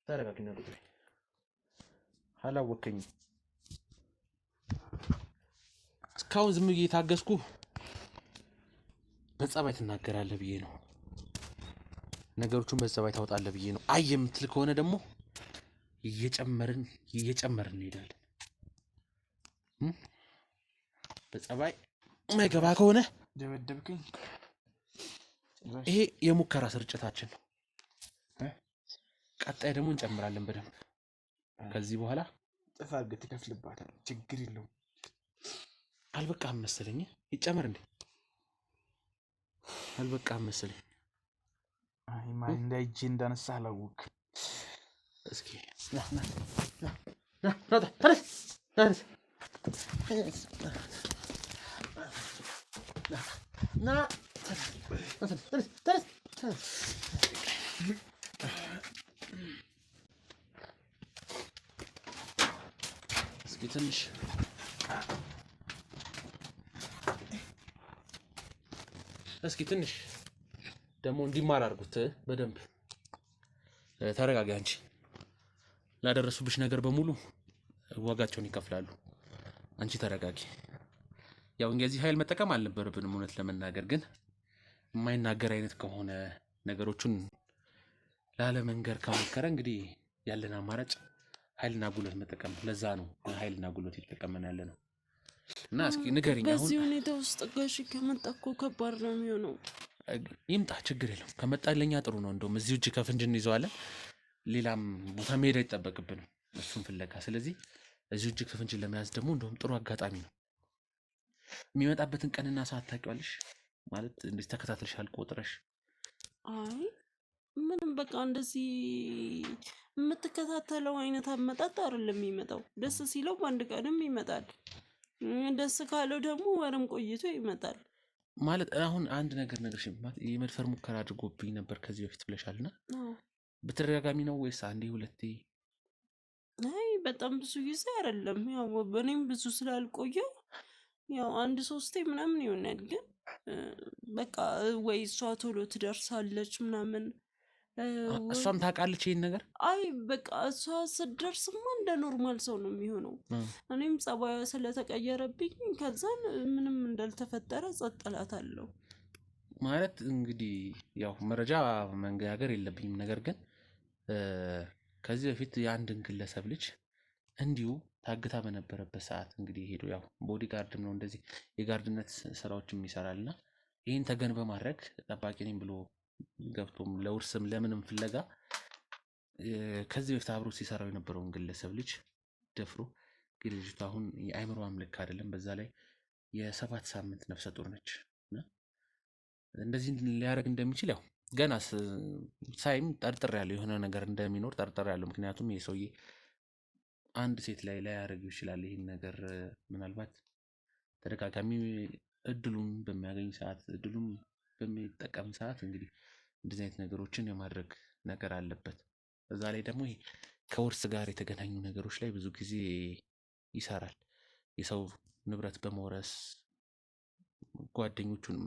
[SPEAKER 1] ተረጋግና ቁጥሬ አላወቀኝም። እስካሁን ዝም ብዬ ታገስኩ። በጸባይ ትናገራለህ ብዬ ነው። ነገሮቹን በጸባይ ታወጣለህ ብዬ ነው። አይ የምትል ከሆነ ደግሞ እየጨመርን እንሄዳለን። በጸባይ ማይገባ ከሆነ
[SPEAKER 3] ደበደብከኝ።
[SPEAKER 1] ይሄ የሙከራ ስርጭታችን ነው። ቀጣይ ደግሞ እንጨምራለን በደንብ። ከዚህ በኋላ
[SPEAKER 3] ጥፋ አድርገህ ትከፍልባታለህ። ችግር የለውም።
[SPEAKER 1] አልበቃህም መሰለኝ። ይጨመር እንዴ? አልበቃህም መሰለኝ።
[SPEAKER 3] አይ ማን እንዳይጄ እንዳነሳ አላወቅም።
[SPEAKER 1] እስኪ ተነስ እስኪ ትንሽ ደግሞ እንዲማር አድርጉት በደንብ። ተረጋጋ አንቺ። ላደረሱብሽ ነገር በሙሉ ዋጋቸውን ይከፍላሉ። አንቺ ተረጋጊ። ያው እንግዲህ ኃይል መጠቀም አልነበረብንም እውነት ለመናገር ግን የማይናገር አይነት ከሆነ ነገሮቹን ላለመንገር ከሞከረ እንግዲህ ያለን አማራጭ ኃይልና ጉልበት መጠቀም። ለዛ ነው ኃይልና ጉልበት እየተጠቀመን ያለ ነው። እና እስኪ ንገሪኝ አሁን
[SPEAKER 2] በዚህ ሁኔታ ውስጥ ጋሽ ከመጣ እኮ ከባድ ነው የሚሆነው።
[SPEAKER 1] ይምጣ፣ ችግር የለውም። ከመጣ ለኛ ጥሩ ነው። እንደውም እዚሁ እጅ ከፍንጅ እንይዘዋለን። ሌላም ቦታ መሄድ አይጠበቅብንም እሱን ፍለጋ። ስለዚህ እዚሁ እጅ ከፍንጅ ለመያዝ ደግሞ እንደውም ጥሩ አጋጣሚ ነው። የሚመጣበትን ቀንና ሰዓት ታውቂዋለሽ? ማለት እንደዚህ ተከታትለሽ አልቆጥረሽ?
[SPEAKER 2] አይ ምንም በቃ እንደዚህ የምትከታተለው አይነት አመጣጥ አይደለም የሚመጣው። ደስ ሲለው በአንድ ቀንም ይመጣል። ደስ ካለው ደግሞ ወርም ቆይቶ ይመጣል።
[SPEAKER 1] ማለት አሁን አንድ ነገር ነገርሽ የመድፈር ሙከራ አድርጎብኝ ነበር ከዚህ በፊት ብለሻልና በተደጋጋሚ ነው ወይስ አንዴ ሁለቴ?
[SPEAKER 2] አይ በጣም ብዙ ጊዜ አይደለም። ያው በእኔም ብዙ ስላልቆየው ያው አንድ ሶስቴ ምናምን ይሆናል። ግን በቃ ወይ እሷ ቶሎ ትደርሳለች ምናምን።
[SPEAKER 1] እሷም ታውቃለች ይሄን ነገር?
[SPEAKER 2] አይ በቃ እሷ ስትደርስማ እንደ ኖርማል ሰው ነው የሚሆነው። እኔም ጸባዩ ስለተቀየረብኝ ከዛን ምንም እንዳልተፈጠረ ጸጥ እላታለሁ።
[SPEAKER 1] ማለት እንግዲህ ያው መረጃ መንገር የለብኝም። ነገር ግን ከዚህ በፊት የአንድን ግለሰብ ልጅ እንዲሁ ታግታ በነበረበት ሰዓት እንግዲህ ሄዶ ያው ቦዲ ጋርድም ነው እንደዚህ የጋርድነት ስራዎችም ይሰራልና ይህን ተገን በማድረግ ጠባቂ ነኝ ብሎ ገብቶም ለውርስም ለምንም ፍለጋ ከዚህ በፊት አብሮ ሲሰራው የነበረውን ግለሰብ ልጅ ደፍሮ ግን ልጅቷ አሁን የአእምሮዋም ልክ አይደለም። በዛ ላይ የ7 ሳምንት ነፍሰ ጡር ነች እና እንደዚህ ሊያደርግ እንደሚችል ያው ገና ሳይም ጠርጥር ያለው የሆነ ነገር እንደሚኖር ጠርጥር ያለው። ምክንያቱም ይሄ ሰውዬ አንድ ሴት ላይ ሊያደርግ ይችላል ይሄን ነገር። ምናልባት ተደጋጋሚ እድሉን በሚያገኝ ሰዓት እድሉን በሚጠቀም ሰዓት እንግዲህ እንደዚህ አይነት ነገሮችን የማድረግ ነገር አለበት። በዛ ላይ ደግሞ ይሄ ከውርስ ጋር የተገናኙ ነገሮች ላይ ብዙ ጊዜ ይሰራል። የሰው ንብረት በመውረስ ጓደኞቹን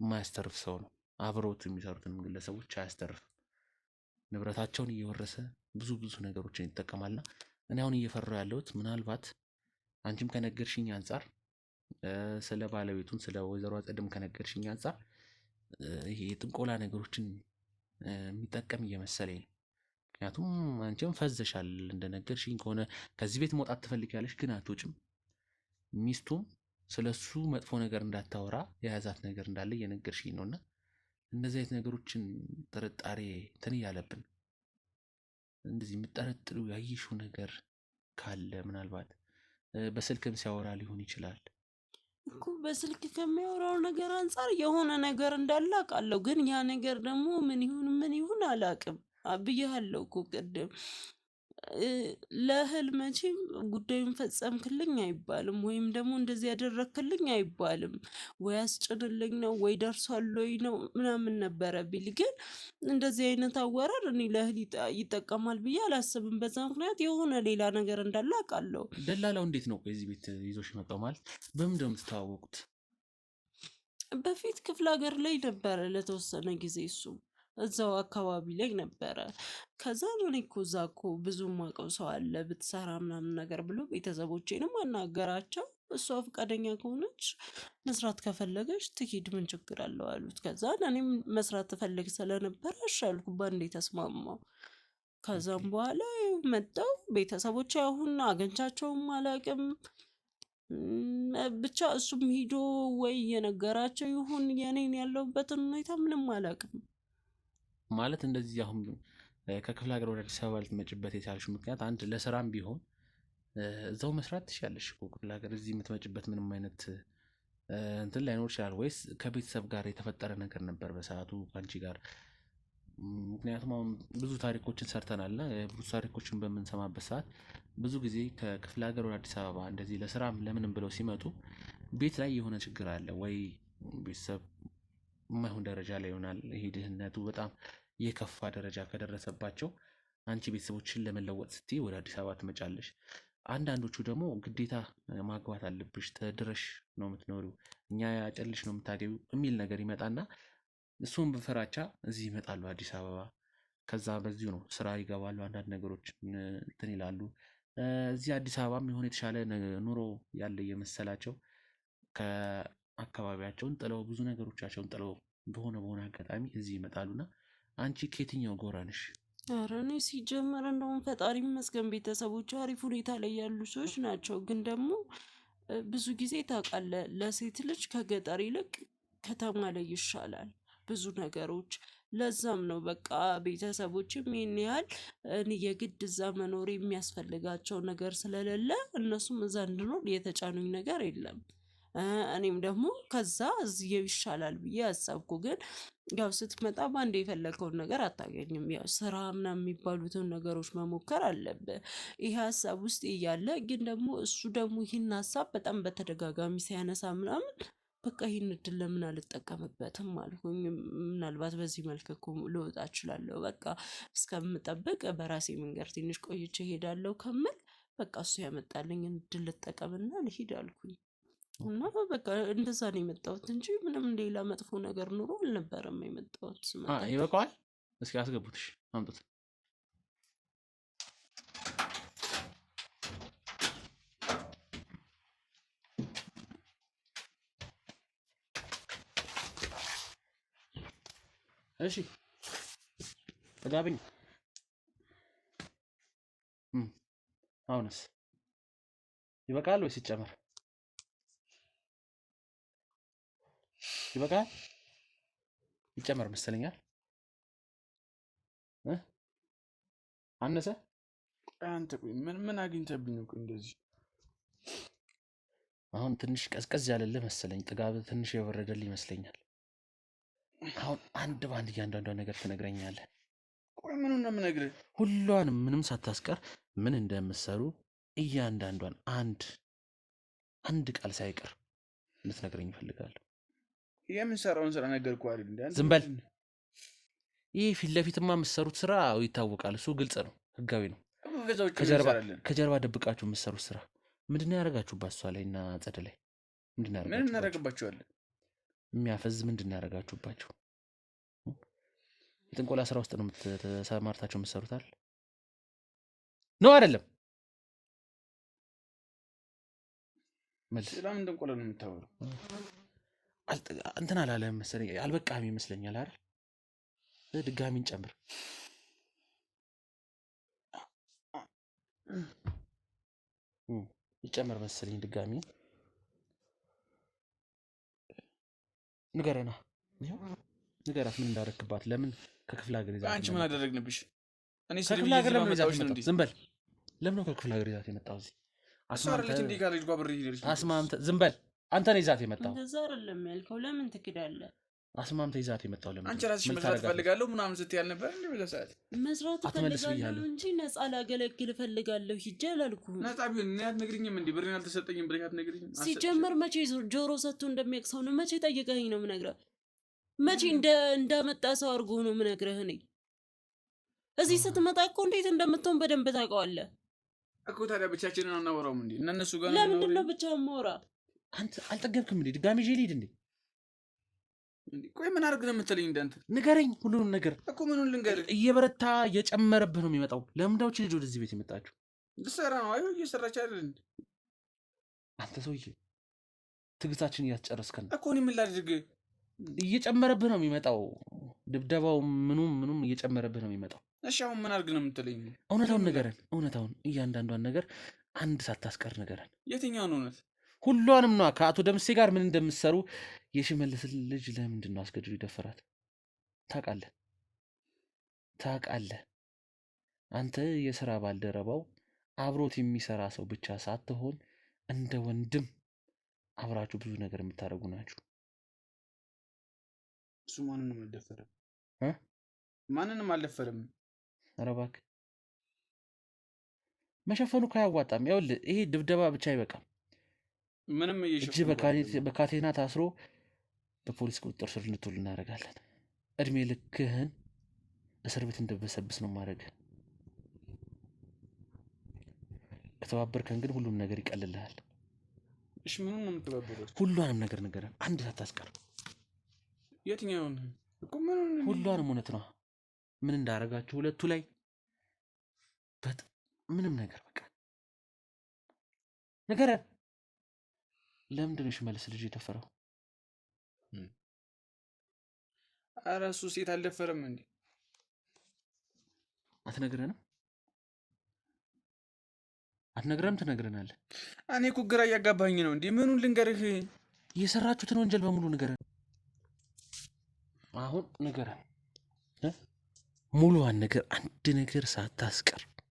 [SPEAKER 1] የማያስተርፍ ሰው ነው። አብረውት የሚሰሩትን ግለሰቦች አያስተርፍም። ንብረታቸውን እየወረሰ ብዙ ነገሮችን ይጠቀማልና እኔ አሁን እየፈራሁ ያለሁት ምናልባት አንቺም ከነገርሽኝ አንጻር ስለ ባለቤቱን ስለ ወይዘሮ አጸድም ከነገርሽኝ አንጻር ይሄ የጥንቆላ ነገሮችን የሚጠቀም እየመሰለኝ ነው። ምክንያቱም አንቺም ፈዘሻል እንደነገርሽኝ ከሆነ ከዚህ ቤት መውጣት ትፈልጊያለሽ ግን አትወጭም። ሚስቱም ስለሱ መጥፎ ነገር እንዳታወራ የያዛት ነገር እንዳለ እየነገርሽኝ ነውና እንደዚህ አይነት ነገሮችን ጥርጣሬ እንትን እያለብን እንደዚህ የምጠረጥሩ ያየሽው ነገር ካለ ምናልባት በስልክም ሲያወራ ሊሆን ይችላል
[SPEAKER 2] እኮ በስልክ ከሚያወራው ነገር አንጻር የሆነ ነገር እንዳለ አውቃለሁ። ግን ያ ነገር ደግሞ ምን ይሁን አላውቅም። ብዬሃለሁ እኮ ቅድም ለእህል መቼም ጉዳዩን ፈጸምክልኝ አይባልም፣ ወይም ደግሞ እንደዚህ ያደረክልኝ አይባልም። ወይ አስጭንልኝ ነው ወይ ደርሷለኝ ነው ምናምን ነበረ ቢል፣ ግን እንደዚህ አይነት አወራር እኔ ለእህል ይጠቀማል ብዬ አላስብም። በዛ ምክንያት የሆነ ሌላ ነገር እንዳለ አውቃለሁ።
[SPEAKER 1] ደላላው እንዴት ነው ከዚህ ቤት ይዞሽ የመጣው? ማለት በምንድን ነው የምትተዋወቁት?
[SPEAKER 2] በፊት ክፍለ ሀገር ላይ ነበረ ለተወሰነ ጊዜ፣ እሱ እዛው አካባቢ ላይ ነበረ። ከዛ እኔ እኮ እዛ እኮ ብዙ ማውቀው ሰው አለ ብትሰራ ምናምን ነገር ብሎ ቤተሰቦቼንም አናገራቸው። እሷ ፈቃደኛ ከሆነች መስራት ከፈለገች ትሂድ ምን ችግር አለው አሉት። ከዛ እኔም መስራት ትፈልግ ስለነበረ እሺ አልኩ፣ ባንዴ ተስማማው። ከዛም በኋላ መጣው ቤተሰቦቼ አሁን አገኝቻቸውም አላውቅም። ብቻ እሱም ሂዶ ወይ የነገራቸው ይሁን የኔን ያለሁበትን ሁኔታ ምንም አላውቅም።
[SPEAKER 1] ማለት እንደዚህ አሁን ከክፍለ ሀገር ወደ አዲስ አበባ ልትመጭበት የቻልሽው ምክንያት አንድ ለስራም ቢሆን እዛው መስራት ትችያለሽ እኮ ክፍለ ሀገር። እዚህ የምትመጭበት ምንም አይነት እንትን ላይኖር ይችላል። ወይስ ከቤተሰብ ጋር የተፈጠረ ነገር ነበር በሰዓቱ ከአንቺ ጋር? ምክንያቱም አሁን ብዙ ታሪኮችን ሰርተናልና ብዙ ታሪኮችን በምንሰማበት ሰዓት ብዙ ጊዜ ከክፍለ ሀገር ወደ አዲስ አበባ እንደዚህ ለስራም ለምንም ብለው ሲመጡ ቤት ላይ የሆነ ችግር አለ፣ ወይ ቤተሰብ የማይሆን ደረጃ ላይ ይሆናል። ይሄ ድህነቱ በጣም የከፋ ደረጃ ከደረሰባቸው አንቺ ቤተሰቦችን ለመለወጥ ስትይ ወደ አዲስ አበባ ትመጫለሽ። አንዳንዶቹ ደግሞ ግዴታ ማግባት አለብሽ ተድረሽ ነው የምትኖሪው፣ እኛ ያጨልሽ ነው የምታገቢው የሚል ነገር ይመጣና እሱም በፍራቻ እዚህ ይመጣሉ አዲስ አበባ። ከዛ በዚሁ ነው ስራ ይገባሉ፣ አንዳንድ ነገሮች እንትን ይላሉ። እዚህ አዲስ አበባም የሆነ የተሻለ ኑሮ ያለ እየመሰላቸው ከአካባቢያቸውን ጥለው ብዙ ነገሮቻቸውን ጥለው በሆነ አጋጣሚ እዚህ ይመጣሉና አንቺ ከየትኛው ጎራ ነሽ?
[SPEAKER 2] ኧረ እኔ ሲጀመር እንደውም ፈጣሪ ይመስገን ቤተሰቦች አሪፍ ሁኔታ ላይ ያሉ ሰዎች ናቸው። ግን ደግሞ ብዙ ጊዜ ታውቃለህ ለሴት ልጅ ከገጠር ይልቅ ከተማ ላይ ይሻላል ብዙ ነገሮች። ለዛም ነው በቃ ቤተሰቦችም ይህን ያህል እኔ የግድ እዛ መኖር የሚያስፈልጋቸው ነገር ስለሌለ እነሱም እዛ እንድኖር የተጫኑኝ ነገር የለም። እኔም ደግሞ ከዛ እዚህ ይሻላል ብዬ አሰብኩ። ግን ያው ስትመጣ በአንድ የፈለገውን ነገር አታገኝም። ያው ስራ ምናምን የሚባሉትን ነገሮች መሞከር አለብህ። ይሄ ሀሳብ ውስጥ እያለ ግን ደግሞ እሱ ደግሞ ይህን ሀሳብ በጣም በተደጋጋሚ ሲያነሳ ምናምን በቃ ይህን እድል ለምን አልጠቀምበትም አልኩኝ። ምናልባት በዚህ መልክ እኮ ልወጣ እችላለሁ፣ በቃ እስከምጠብቅ በራሴ መንገድ ትንሽ ቆይቼ እሄዳለሁ ከምል በቃ እሱ ያመጣልኝ እድል ልጠቀምና ልሂድ አልኩኝ። እና በቃ እንደዛ ነው የመጣሁት እንጂ ምንም ሌላ መጥፎ ነገር ኑሮ አልነበረም የመጣሁት።
[SPEAKER 1] ይበቃዋል። እስኪ አስገቡትሽ አምጡት። እሺ ተጋብኝ። አሁንስ ይበቃል ወይስ ይጨመር? ይበቃል። ይጨመር መሰለኛል። አነሰ?
[SPEAKER 3] አንተ ቆይ ምን አግኝተብኝ ነው እንደዚህ?
[SPEAKER 1] አሁን ትንሽ ቀዝቀዝ ያለልህ መሰለኝ፣ ጥጋብ ትንሽ የወረደልህ ይመስለኛል። አሁን አንድ በአንድ እያንዳንዷን ነገር ትነግረኛለህ።
[SPEAKER 3] ቆይ ምኑን ነው የምነግርህ?
[SPEAKER 1] ሁሏንም ምንም ሳታስቀር ምን እንደምትሰሩ እያንዳንዷን አንድ ቃል ሳይቀር እንድትነግረኝ እፈልጋለሁ።
[SPEAKER 3] የምንሰራውን ስራ ነገርኩህ አይደል?
[SPEAKER 1] ዝም በል። ይህ ፊት ለፊትማ የምትሰሩት ስራ ይታወቃል። እሱ ግልጽ ነው፣ ህጋዊ ነው። ከጀርባ ደብቃችሁ የምትሰሩት ስራ ምንድን ነው ያደረጋችሁባት? እሷ ላይ እና ጸደ ላይ
[SPEAKER 3] ምን እናደርግባችኋለን?
[SPEAKER 1] የሚያፈዝ ምንድን ነው ያደረጋችሁባቸው? የጥንቆላ ስራ ውስጥ ነው ተሰማርታችሁ የምትሰሩታል ነው አይደለም? መልስ።
[SPEAKER 3] ለምን ደንቆለ ነው የምታወራው?
[SPEAKER 1] እንትን አላለም መሰለኝ አልበቃህም ይመስለኛል አይደል? ድጋሚ እንጨምር። ይጨምር መሰለኝ ድጋሚ ንገረና ንገራት ምን እንዳረክባት ለምን ከክፍለ ሀገር ይዛት
[SPEAKER 3] አንቺ ምን አደረግንብሽ? እኔ
[SPEAKER 1] ከክፍለ ሀገር ለምን ይዛት የመጣው? ዝም በል ለምን ነው ከክፍለ ሀገር ይዛት የመጣው? እዚህ
[SPEAKER 3] አስማምተህ እንዴ ጋር ልጅ ጓብር ይደርሽ
[SPEAKER 1] አስማምተህ ዝም በል አንተ ነው ይዛት የመጣው።
[SPEAKER 2] እንደዛ አይደለም ያልከው፣ ለምን ትክዳለህ?
[SPEAKER 1] አስማምተህ ይዛት የመጣው ለምን?
[SPEAKER 3] አንቺ ራስሽ መስራት ፈልጋለሁ ምናምን ስትይ አልነበር እንዴ? በዛ ሰዓት
[SPEAKER 2] መስራት ፈልጋለሁ እንጂ ነፃ ላገለግል ፈልጋለሁ ሂጅ አላልኩህም።
[SPEAKER 3] ነፃ ቢሆን እኔ አትነግሪኝም እንዴ? ብሬን አልተሰጠኝም ብለሽ አትነግሪኝም?
[SPEAKER 2] ሲጀመር መቼ ጆሮ ሰጥቶ እንደሚያቅሰው ነው? መቼ ጠይቀኸኝ ነው የምነግርህ? መቼ እንዳመጣ ሰው አድርጎ ነው የምነግርህ? እኔ እዚህ ስትመጣ እኮ እንዴት እንደምትሆን በደንብ ታውቀዋለህ
[SPEAKER 3] እኮ። ታዲያ ብቻችንን አናወራውም እንዴ? እነሱ ጋር
[SPEAKER 2] ለምንድን ነው ብቻ ማውራ?
[SPEAKER 1] አንተ አልጠገብክም እንዴ? ድጋሚ ይዤ ልሂድ እንዴ?
[SPEAKER 3] ቆይ ምን አድርግ ነው የምትለኝ? እንዳንተ
[SPEAKER 1] ንገረኝ ሁሉንም ነገር
[SPEAKER 3] እኮ። ምኑን ልንገርህ?
[SPEAKER 1] እየበረታ እየጨመረብህ ነው የሚመጣው። ለምንዳዎች ልጅ ወደዚህ ቤት የመጣችሁ?
[SPEAKER 3] ልትሰራ ነው? አይ እየሰራች አይደል እንዴ?
[SPEAKER 1] አንተ ሰውዬ ትግስታችን እያስጨረስከን
[SPEAKER 3] እኮ። እኔ ምን ላድርግ?
[SPEAKER 1] እየጨመረብህ ነው የሚመጣው። ድብደባው ምኑም እየጨመረብህ ነው የሚመጣው።
[SPEAKER 3] እሺ አሁን ምን አድርግ ነው የምትለኝ?
[SPEAKER 1] እውነታውን ንገረን። እውነታውን እያንዳንዷን ነገር አንድ ሳታስቀር ንገረን።
[SPEAKER 3] የትኛውን እውነት?
[SPEAKER 1] ሁሏንም ነዋ። ከአቶ ደምሴ ጋር ምን እንደምትሰሩ የሽመልስ ልጅ ለምንድን ነው አስገድዶ ይደፈራት? ታውቃለህ። አንተ የሥራ ባልደረባው አብሮት የሚሰራ ሰው ብቻ ሳትሆን እንደ ወንድም አብራችሁ ብዙ ነገር የምታደርጉ ናችሁ።
[SPEAKER 3] እሱ ማንንም አልደፈረም።
[SPEAKER 1] ኧረ እባክህ መሸፈኑ እኮ አያዋጣም። ይኸውልህ ይሄ ድብደባ ብቻ አይበቃም።
[SPEAKER 3] ምንም
[SPEAKER 1] እጅ በካቴና ታስሮ በፖሊስ ቁጥጥር ስር እንድትውል እናደርጋለን። እድሜ ልክህን እስር ቤት እንደበሰብስ ነው ማድረግ። ከተባበርከን ግን ሁሉም ነገር ይቀልልሃል።
[SPEAKER 3] እሺ ምኑን ነው የምትባበረው?
[SPEAKER 1] ሁሉንም ነገር ንገረን አንድ ሳታስቀር።
[SPEAKER 3] የትኛውን እኮ?
[SPEAKER 1] ሁሉንም እውነት ነው። ምን እንዳደረጋችሁ ሁለቱ ላይ ምንም ነገር በቃ ንገረን። ለምንድን ነው ሽመልስ ልጅ የደፈረው?
[SPEAKER 3] ኧረ እሱ ሴት አልደፈረም እንዴ?
[SPEAKER 1] አትነግረንም? ትነግረናለህ?
[SPEAKER 3] እኔ እኮ ግራ እያጋባኝ ነው እንዴ። ምኑን ልንገርህ?
[SPEAKER 1] የሰራችሁትን ወንጀል በሙሉ ንገረን። አሁን ንገረን፣ ሙሉዋን ነገር አንድ ነገር ሳታስቀር